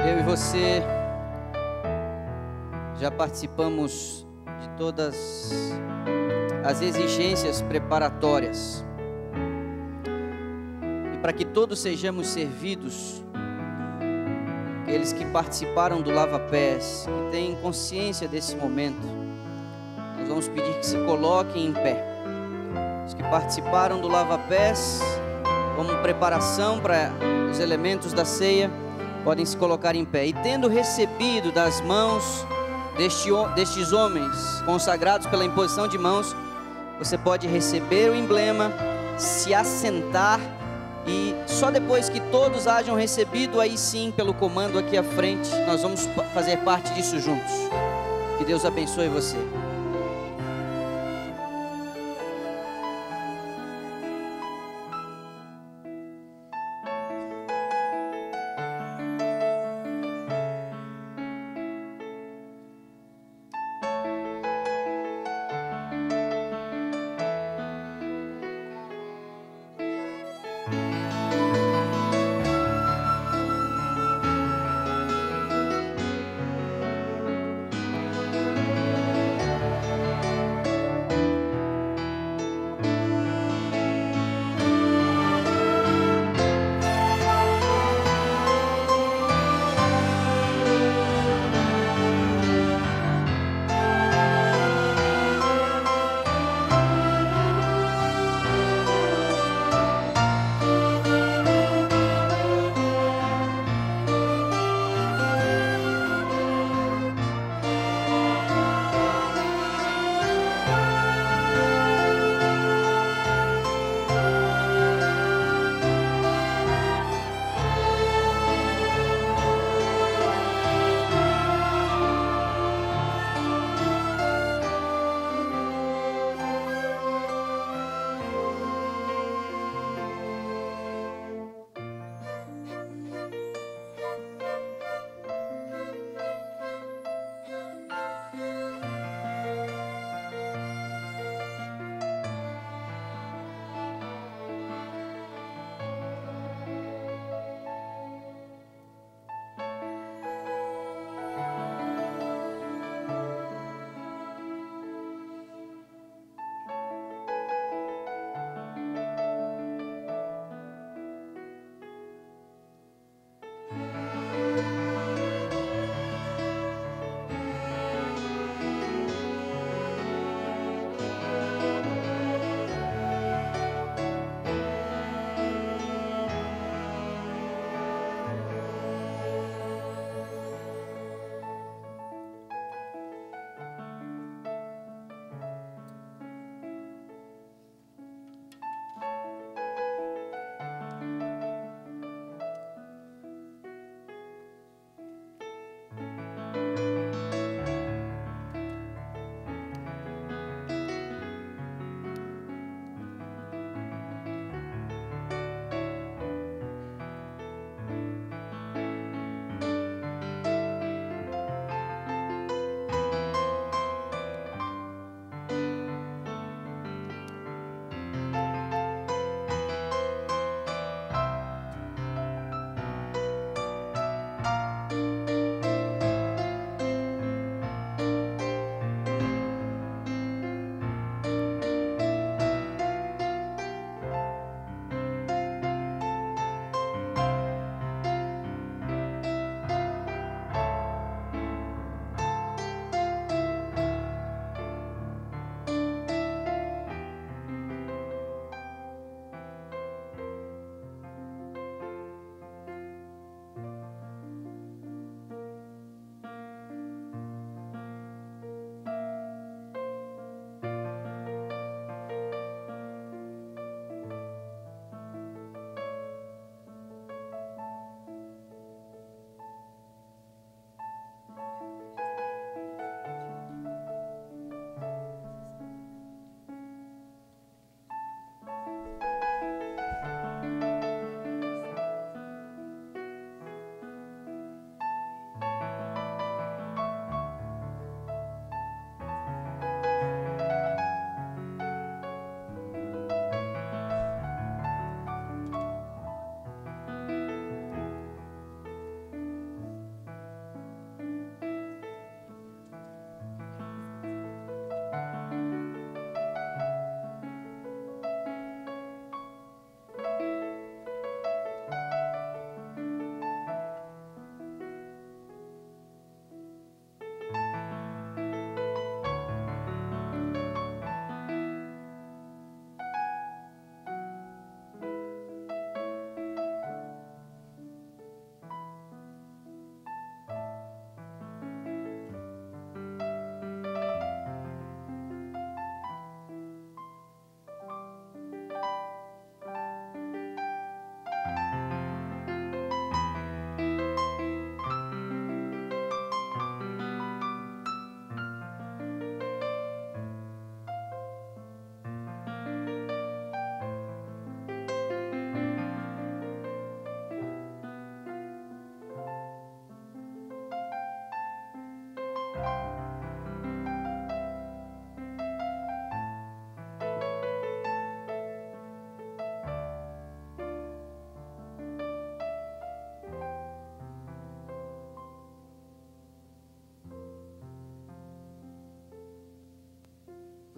Eu e você já participamos de todas as exigências preparatórias. E para que todos sejamos servidos, aqueles que participaram do lava-pés, que têm consciência desse momento, nós vamos pedir que se coloquem em pé. Os que participaram do lava-pés, como preparação para os elementos da ceia, podem se colocar em pé. E tendo recebido das mãos destes homens consagrados pela imposição de mãos, você pode receber o emblema, se assentar, e só depois que todos hajam recebido, aí sim, pelo comando aqui à frente, nós vamos fazer parte disso juntos. Que Deus abençoe você.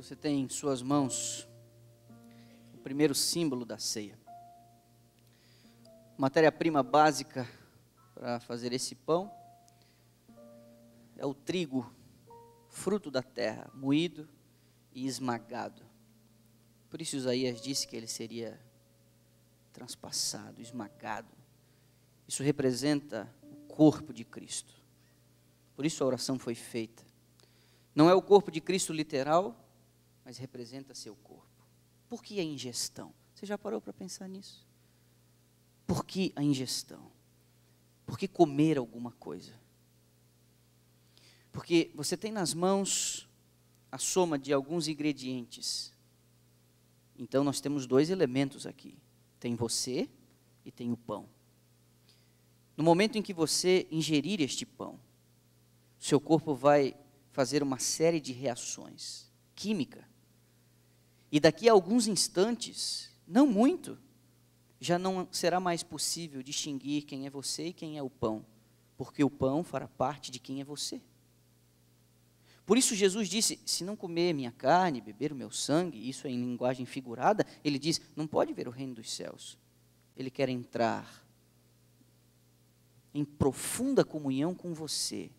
Você tem em suas mãos o primeiro símbolo da ceia. Matéria-prima básica para fazer esse pão é o trigo, fruto da terra, moído e esmagado. Por isso Isaías disse que ele seria transpassado, esmagado. Isso representa o corpo de Cristo. Por isso a oração foi feita. Não é o corpo de Cristo literal, mas representa seu corpo. Por que a ingestão? Você já parou para pensar nisso? Por que a ingestão? Por que comer alguma coisa? Porque você tem nas mãos a soma de alguns ingredientes. Então nós temos dois elementos aqui. Tem você e tem o pão. No momento em que você ingerir este pão, seu corpo vai fazer uma série de reações químicas. E daqui a alguns instantes, não muito, já não será mais possível distinguir quem é você e quem é o pão, porque o pão fará parte de quem é você. Por isso Jesus disse, se não comer minha carne, beber o meu sangue, isso é em linguagem figurada, ele diz, não pode ver o reino dos céus. Ele quer entrar em profunda comunhão com você.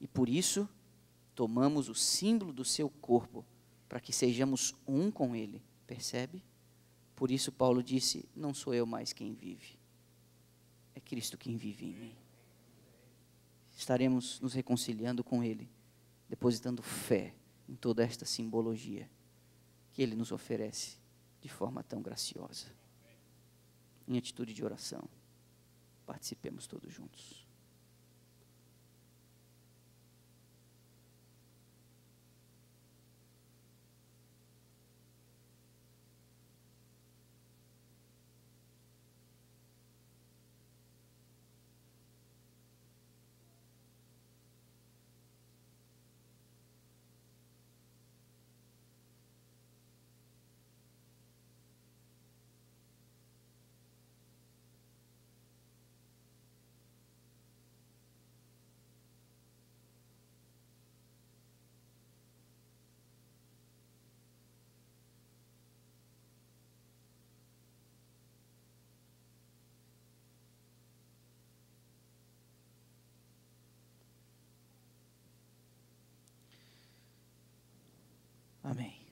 E por isso, tomamos o símbolo do seu corpo, para que sejamos um com ele, percebe? Por isso Paulo disse, não sou eu mais quem vive, é Cristo quem vive em mim. Estaremos nos reconciliando com ele, depositando fé em toda esta simbologia que ele nos oferece de forma tão graciosa. Em atitude de oração, participemos todos juntos. Amém.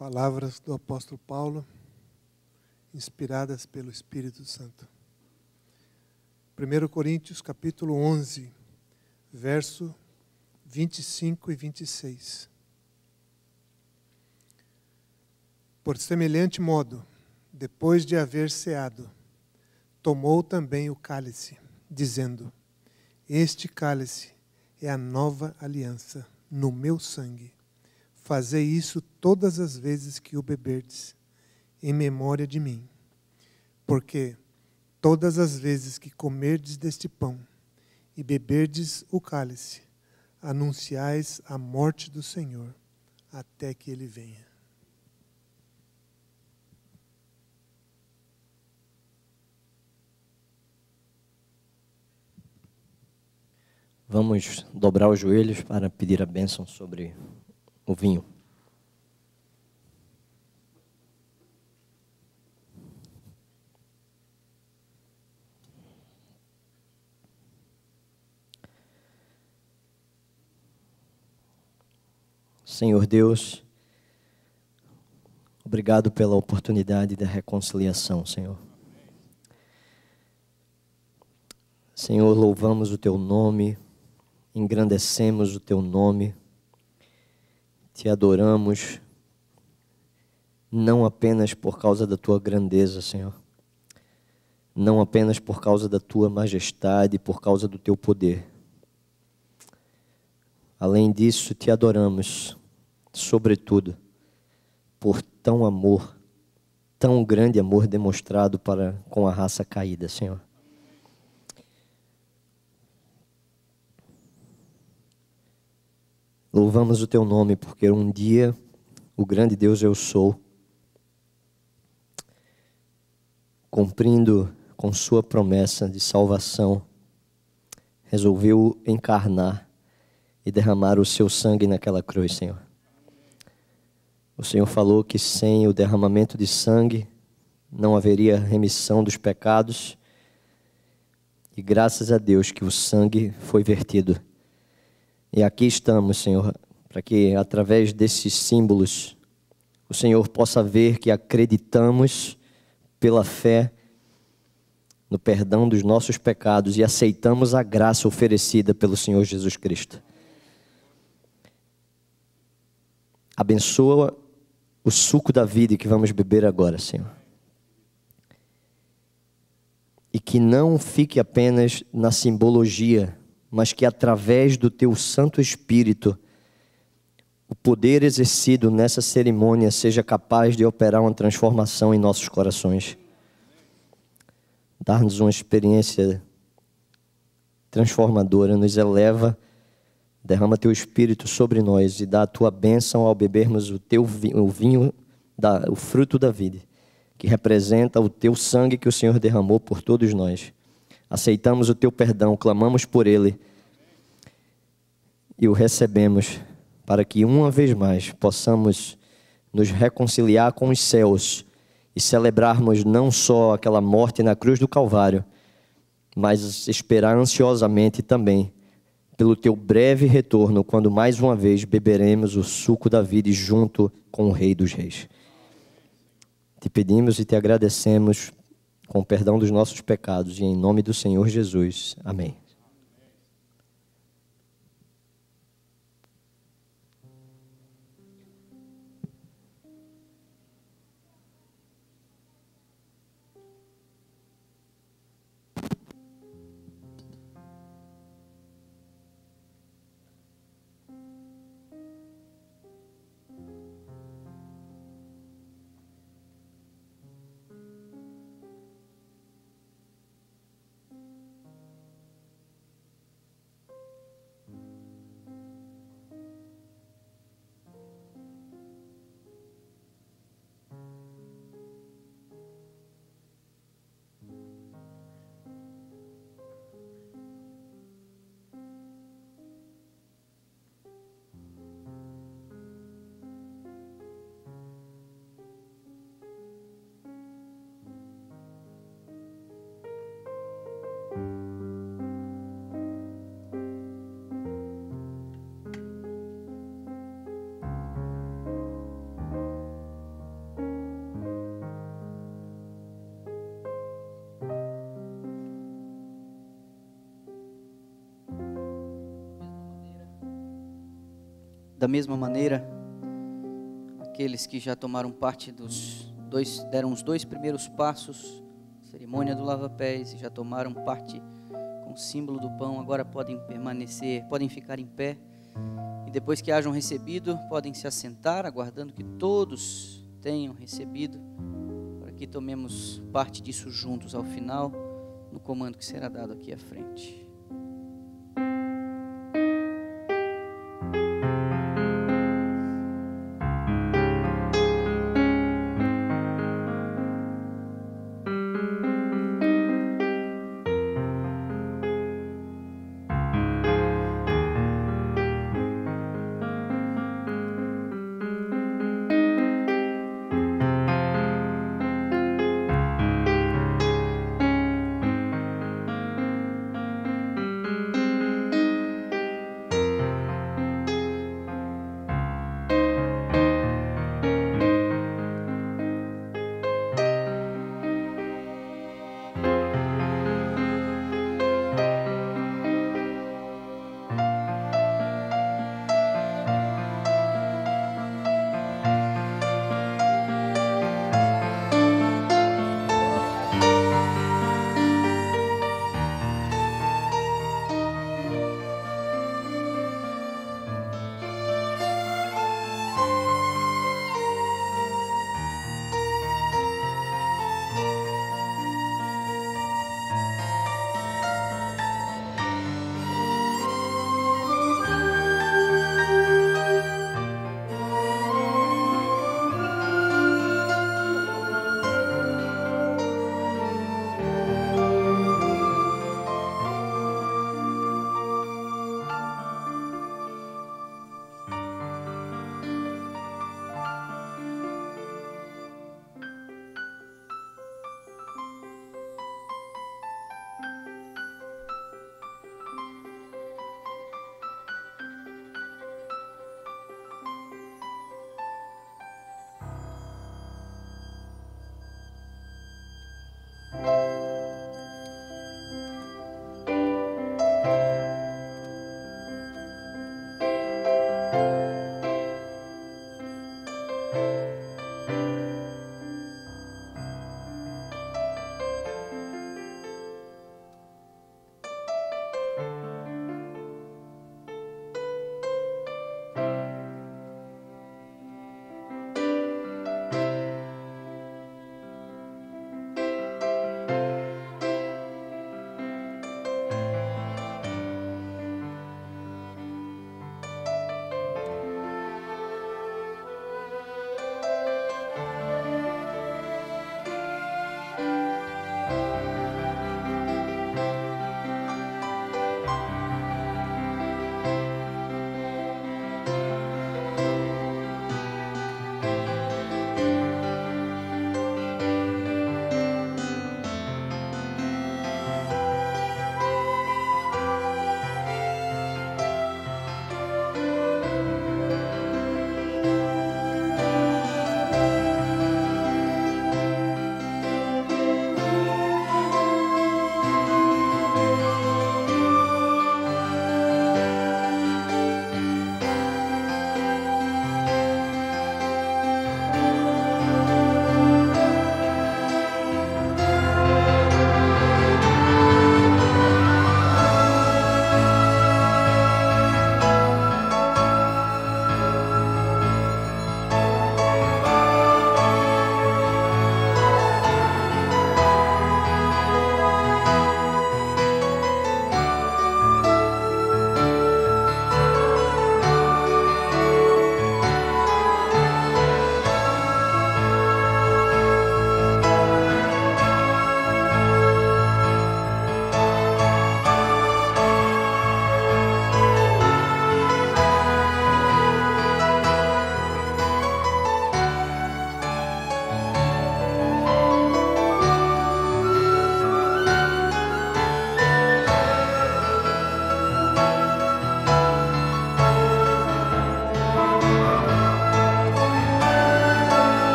Palavras do apóstolo Paulo, inspiradas pelo Espírito Santo. 1 Coríntios capítulo 11, verso 25 e 26. Por semelhante modo, depois de haver ceado, tomou também o cálice, dizendo, este cálice é a nova aliança no meu sangue. Fazei isso todas as vezes que o beberdes, em memória de mim. Porque todas as vezes que comerdes deste pão e beberdes o cálice, anunciais a morte do Senhor, até que Ele venha. Vamos dobrar os joelhos para pedir a bênção sobre o vinho. Senhor Deus, obrigado pela oportunidade da reconciliação, Senhor. Senhor, louvamos o Teu nome, engrandecemos o Teu nome, Te adoramos, não apenas por causa da Tua grandeza, Senhor, não apenas por causa da Tua majestade, por causa do Teu poder. Além disso, Te adoramos, sobretudo, por tão amor, tão grande amor demonstrado com a raça caída, Senhor. Louvamos o Teu nome, porque um dia o grande Deus Eu Sou, cumprindo com Sua promessa de salvação, resolveu encarnar e derramar o Seu sangue naquela cruz, Senhor. O Senhor falou que sem o derramamento de sangue não haveria remissão dos pecados. E graças a Deus que o sangue foi vertido. E aqui estamos, Senhor, para que através desses símbolos o Senhor possa ver que acreditamos pela fé no perdão dos nossos pecados e aceitamos a graça oferecida pelo Senhor Jesus Cristo. Abençoa o suco da vida que vamos beber agora, Senhor. E que não fique apenas na simbologia, mas que através do Teu Santo Espírito, o poder exercido nessa cerimônia seja capaz de operar uma transformação em nossos corações. Dar-nos uma experiência transformadora, nos eleva. Derrama Teu Espírito sobre nós e dá a Tua bênção ao bebermos o vinho, o fruto da vida, que representa o Teu sangue que o Senhor derramou por todos nós. Aceitamos o Teu perdão, clamamos por Ele e o recebemos para que uma vez mais possamos nos reconciliar com os céus e celebrarmos não só aquela morte na cruz do Calvário, mas esperar ansiosamente também pelo Teu breve retorno, quando mais uma vez beberemos o suco da vida junto com o Rei dos Reis. Te pedimos e Te agradecemos com o perdão dos nossos pecados e em nome do Senhor Jesus. Amém. Da mesma maneira, aqueles que já tomaram parte deram os 2 primeiros passos, cerimônia do lava-pés, e já tomaram parte com o símbolo do pão, agora podem ficar em pé, e depois que hajam recebido, podem se assentar, aguardando que todos tenham recebido, para que tomemos parte disso juntos ao final, no comando que será dado aqui à frente.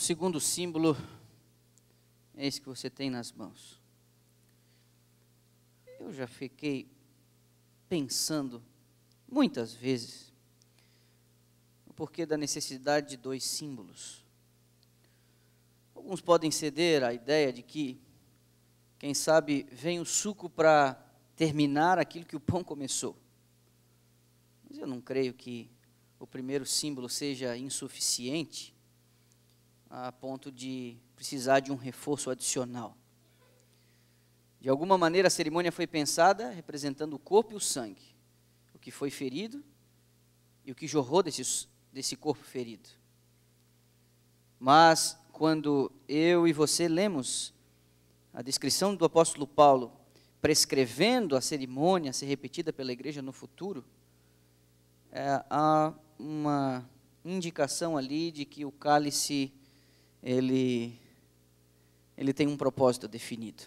segundo símbolo é esse que você tem nas mãos. Eu já fiquei pensando muitas vezes o porquê da necessidade de 2 símbolos. Alguns podem ceder à ideia de que, quem sabe, vem o suco para terminar aquilo que o pão começou. Mas eu não creio que o primeiro símbolo seja insuficiente a ponto de precisar de um reforço adicional. De alguma maneira, a cerimônia foi pensada representando o corpo e o sangue, o que foi ferido e o que jorrou desse corpo ferido. Mas, quando eu e você lemos a descrição do apóstolo Paulo prescrevendo a cerimônia a ser repetida pela igreja no futuro, há uma indicação ali de que o cálice ele tem um propósito definido.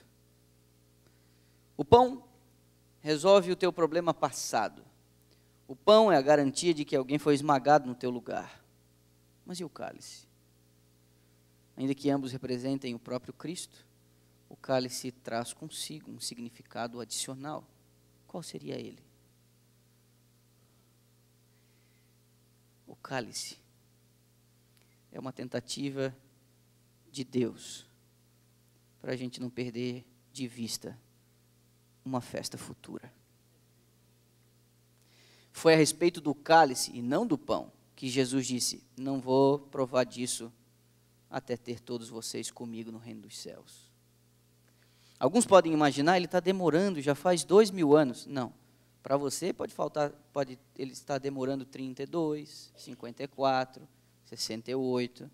O pão resolve o teu problema passado. O pão é a garantia de que alguém foi esmagado no teu lugar. Mas e o cálice? Ainda que ambos representem o próprio Cristo, o cálice traz consigo um significado adicional. Qual seria ele? O cálice é uma tentativa de Deus para a gente não perder de vista uma festa futura. Foi a respeito do cálice e não do pão que Jesus disse: não vou provar disso até ter todos vocês comigo no reino dos céus. Alguns podem imaginar, ele está demorando, já faz 2000 anos. Não, para você ele está demorando 32, 54, 68,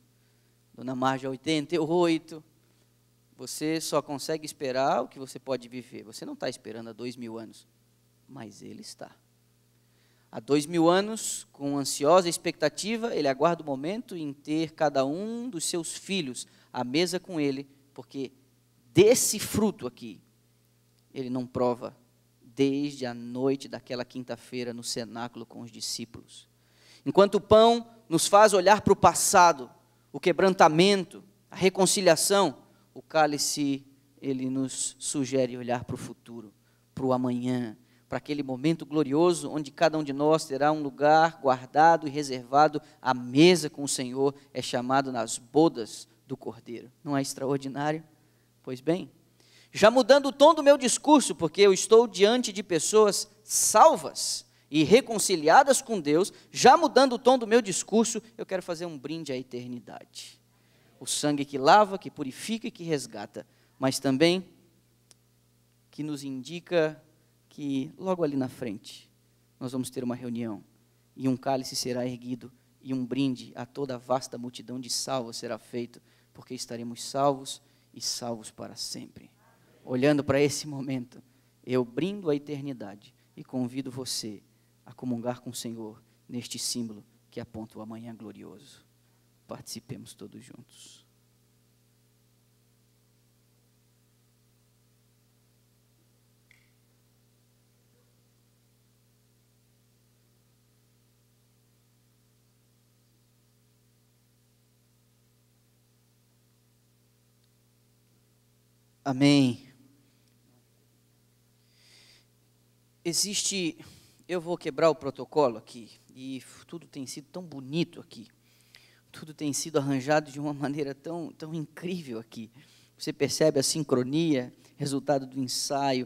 Dona Marja 88. Você só consegue esperar o que você pode viver. Você não está esperando há 2000 anos, mas ele está. Há 2000 anos, com ansiosa expectativa, ele aguarda o momento em ter cada um dos seus filhos à mesa com ele, porque desse fruto aqui, ele não prova desde a noite daquela quinta-feira no cenáculo com os discípulos. Enquanto o pão nos faz olhar para o passado, o quebrantamento, a reconciliação, o cálice, ele nos sugere olhar para o futuro, para o amanhã, para aquele momento glorioso onde cada um de nós terá um lugar guardado e reservado à mesa com o Senhor, é chamado nas bodas do Cordeiro. Não é extraordinário? Pois bem, já mudando o tom do meu discurso, porque eu estou diante de pessoas salvas e reconciliadas com Deus, já mudando o tom do meu discurso, eu quero fazer um brinde à eternidade. O sangue que lava, que purifica e que resgata, mas também que nos indica que logo ali na frente nós vamos ter uma reunião e um cálice será erguido e um brinde a toda a vasta multidão de salvos será feito, porque estaremos salvos e salvos para sempre. Olhando para esse momento, eu brindo a eternidade e convido você a comungar com o Senhor neste símbolo que aponta o amanhã glorioso. Participemos todos juntos. Amém. Eu vou quebrar o protocolo aqui, e tudo tem sido tão bonito aqui. Tudo tem sido arranjado de uma maneira tão incrível aqui. Você percebe a sincronia, resultado do ensaio.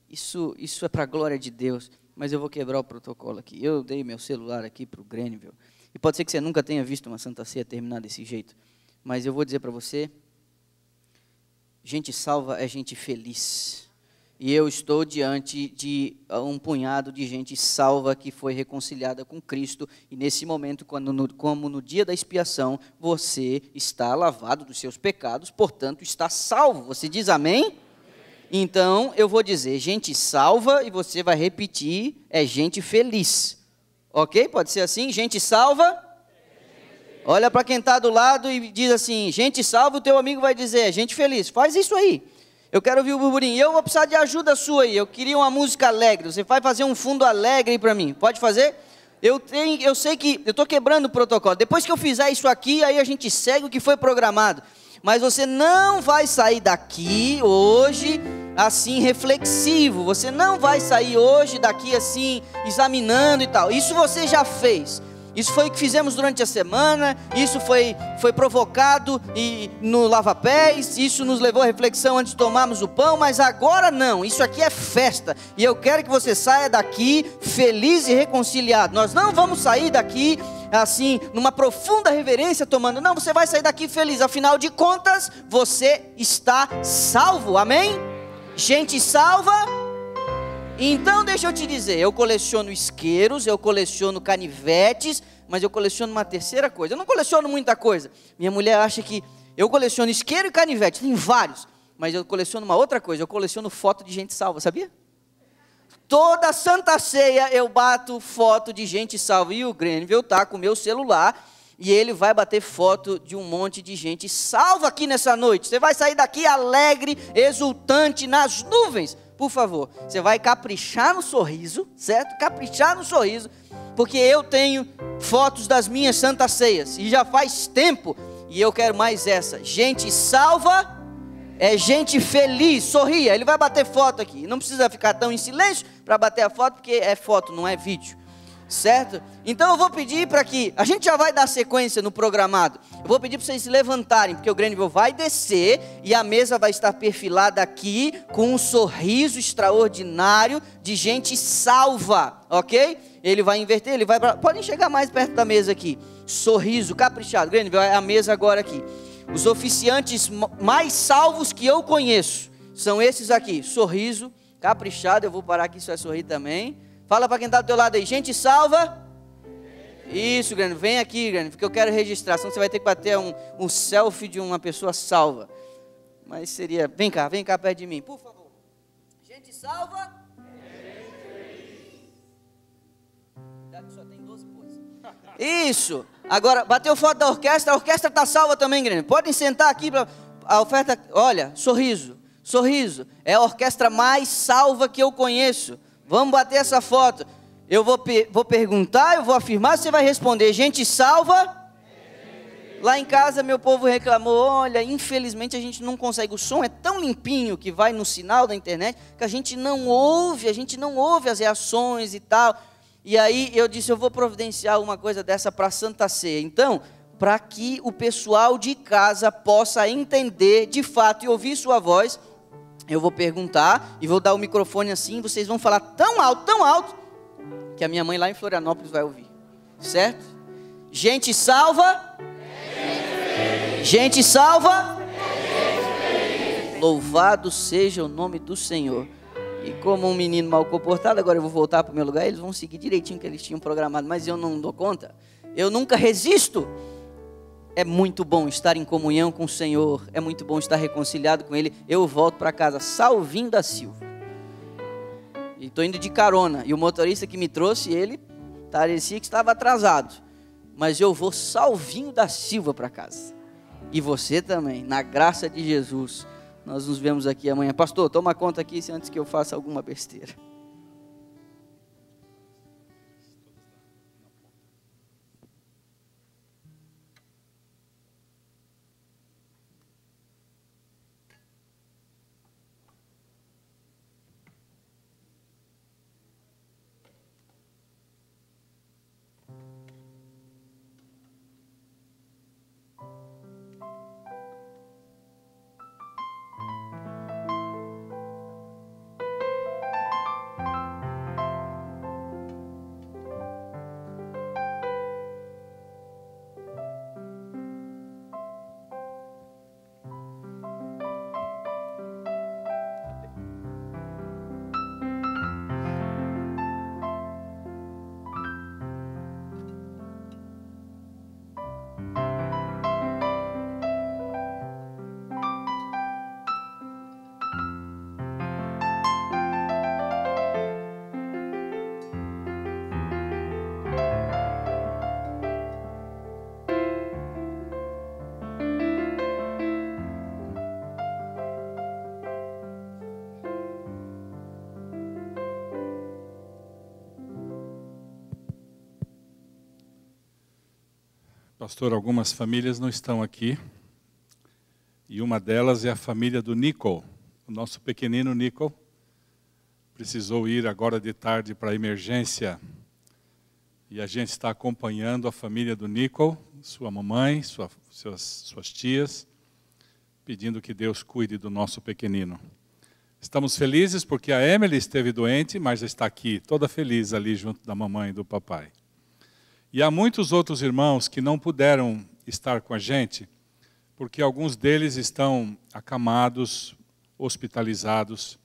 Isso é para a glória de Deus. Mas eu vou quebrar o protocolo aqui. Eu dei meu celular aqui para o Grenville. E pode ser que você nunca tenha visto uma Santa Ceia terminar desse jeito. Mas eu vou dizer para você, gente salva é gente feliz. E eu estou diante de um punhado de gente salva que foi reconciliada com Cristo. E nesse momento, como no dia da expiação, você está lavado dos seus pecados, portanto está salvo. Você diz amém? Então eu vou dizer gente salva e você vai repetir, é gente feliz. Ok? Pode ser assim? Gente salva? Olha para quem está do lado e diz assim, gente salva, o teu amigo vai dizer, é gente feliz. Faz isso aí. Eu quero ouvir o burburinho. Eu vou precisar de ajuda sua aí. Eu queria uma música alegre. Você vai fazer um fundo alegre para mim. Pode fazer? Eu sei que eu estou quebrando o protocolo. Depois que eu fizer isso aqui, aí a gente segue o que foi programado. Mas você não vai sair daqui hoje assim reflexivo. Você não vai sair hoje daqui assim examinando e tal. Isso você já fez. Isso foi o que fizemos durante a semana, isso foi provocado no lava-pés, isso nos levou à reflexão antes de tomarmos o pão, mas agora não, isso aqui é festa, e eu quero que você saia daqui feliz e reconciliado. Nós não vamos sair daqui assim, numa profunda reverência tomando, não, você vai sair daqui feliz, afinal de contas, você está salvo, amém? Gente salva. Então deixa eu te dizer, eu coleciono isqueiros, eu coleciono canivetes, mas eu coleciono uma terceira coisa. Eu não coleciono muita coisa. Minha mulher acha que eu coleciono isqueiro e canivete, tem vários, mas eu coleciono uma outra coisa, eu coleciono foto de gente salva, sabia? Toda Santa Ceia eu bato foto de gente salva, e o Grenville está com o meu celular, e ele vai bater foto de um monte de gente salva aqui nessa noite. Você vai sair daqui alegre, exultante, nas nuvens. Por favor, você vai caprichar no sorriso, certo? Caprichar no sorriso, porque eu tenho fotos das minhas santas ceias, e já faz tempo, e eu quero mais essa. Gente salva é gente feliz, sorria. Ele vai bater foto aqui, não precisa ficar tão em silêncio para bater a foto, porque é foto, não é vídeo, certo? Então eu vou pedir para que, a gente já vai dar sequência no programado, eu vou pedir para vocês se levantarem, porque o Grenville vai descer, e a mesa vai estar perfilada aqui, com um sorriso extraordinário, de gente salva, ok? Ele vai inverter, ele vai, podem chegar mais perto da mesa aqui, sorriso, caprichado. Grenville, a mesa agora aqui, os oficiantes mais salvos que eu conheço, são esses aqui, sorriso, caprichado. Eu vou parar aqui, você vai sorrir também. Fala para quem está do teu lado aí, gente salva. Isso, Grenville, vem aqui, Grenville, porque eu quero registrar, senão você vai ter que bater um selfie de uma pessoa salva. Mas seria, vem cá perto de mim, por favor. Gente salva. Cuidado que só tem 12 coisas. Isso, agora, bateu foto da orquestra, a orquestra está salva também, Grenville. Podem sentar aqui, a oferta, olha, sorriso, é a orquestra mais salva que eu conheço. Vamos bater essa foto. Eu vou perguntar, eu vou afirmar, você vai responder. Gente salva? Lá em casa meu povo reclamou, olha, infelizmente a gente não consegue, o som é tão limpinho que vai no sinal da internet, que a gente não ouve as reações e tal. E aí eu disse, eu vou providenciar uma coisa dessa para a Santa Ceia. Então, para que o pessoal de casa possa entender de fato e ouvir sua voz, eu vou perguntar e vou dar o microfone assim, vocês vão falar tão alto, que a minha mãe lá em Florianópolis vai ouvir, certo? Gente salva? Gente salva? Louvado seja o nome do Senhor. E como um menino mal comportado, agora eu vou voltar para o meu lugar, eles vão seguir direitinho o que eles tinham programado, mas eu não dou conta, eu nunca resisto. É muito bom estar em comunhão com o Senhor, é muito bom estar reconciliado com Ele. Eu volto para casa, Salvinho da Silva, e estou indo de carona, e o motorista que me trouxe, ele parecia que estava atrasado, mas eu vou Salvinho da Silva para casa, e você também, na graça de Jesus. Nós nos vemos aqui amanhã. Pastor, toma conta aqui antes que eu faça alguma besteira. Pastor, algumas famílias não estão aqui. E uma delas é a família do Nicol. O nosso pequenino Nicol precisou ir agora de tarde para a emergência. E a gente está acompanhando a família do Nicol, sua mamãe, suas tias, pedindo que Deus cuide do nosso pequenino. Estamos felizes porque a Emily esteve doente, mas está aqui, toda feliz ali junto da mamãe e do papai. E há muitos outros irmãos que não puderam estar com a gente, porque alguns deles estão acamados, hospitalizados.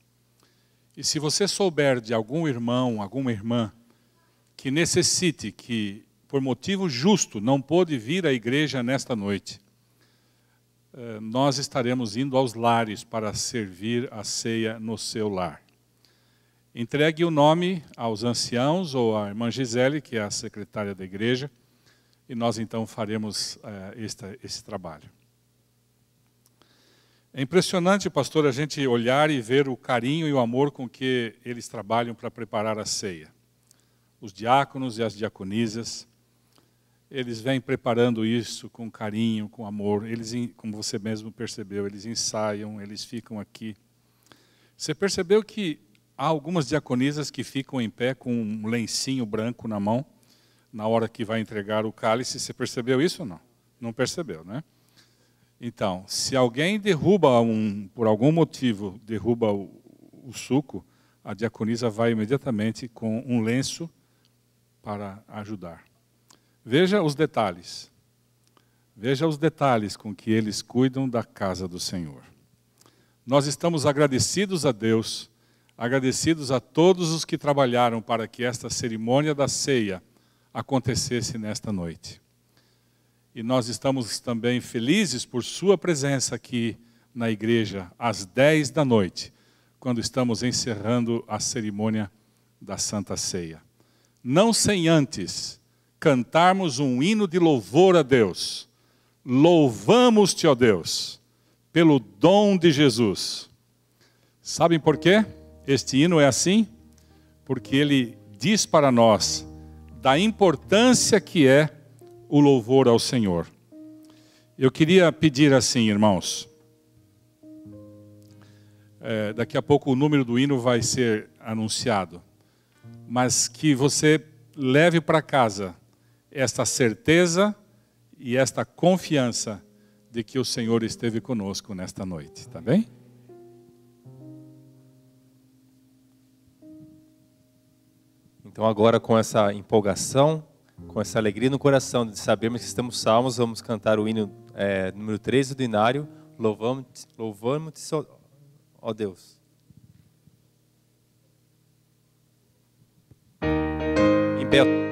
E se você souber de algum irmão, alguma irmã, que necessite, que por motivo justo não pôde vir à igreja nesta noite, nós estaremos indo aos lares para servir a ceia no seu lar. Entregue o nome aos anciãos ou à irmã Gisele, que é a secretária da igreja, e nós então faremos esse trabalho. É impressionante, pastor, a gente olhar e ver o carinho e o amor com que eles trabalham para preparar a ceia. Os diáconos e as diaconisas, eles vêm preparando isso com carinho, com amor. Eles, como você mesmo percebeu, eles ensaiam, eles ficam aqui. Você percebeu que há algumas diaconisas que ficam em pé com um lencinho branco na mão, na hora que vai entregar o cálice? Você percebeu isso ou não? Não percebeu, né? Então, se alguém derruba, por algum motivo, derruba o suco, a diaconisa vai imediatamente com um lenço para ajudar. Veja os detalhes. Veja os detalhes com que eles cuidam da casa do Senhor. Nós estamos agradecidos a Deus, agradecidos a todos os que trabalharam para que esta cerimônia da ceia acontecesse nesta noite. E nós estamos também felizes por sua presença aqui na igreja às 10 da noite, quando estamos encerrando a cerimônia da Santa Ceia. Não sem antes cantarmos um hino de louvor a Deus. Louvamos-te, ó Deus, pelo dom de Jesus. Sabem por quê? Este hino é assim? Porque ele diz para nós da importância que é o louvor ao Senhor. Eu queria pedir assim, irmãos, daqui a pouco o número do hino vai ser anunciado, mas que você leve para casa esta certeza e esta confiança de que o Senhor esteve conosco nesta noite, tá bem? Então agora, com essa empolgação, com essa alegria no coração de sabermos que estamos salvos, vamos cantar o hino número 13 do Inário, Louvamos-te, ó Deus. Em pé.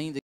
ainda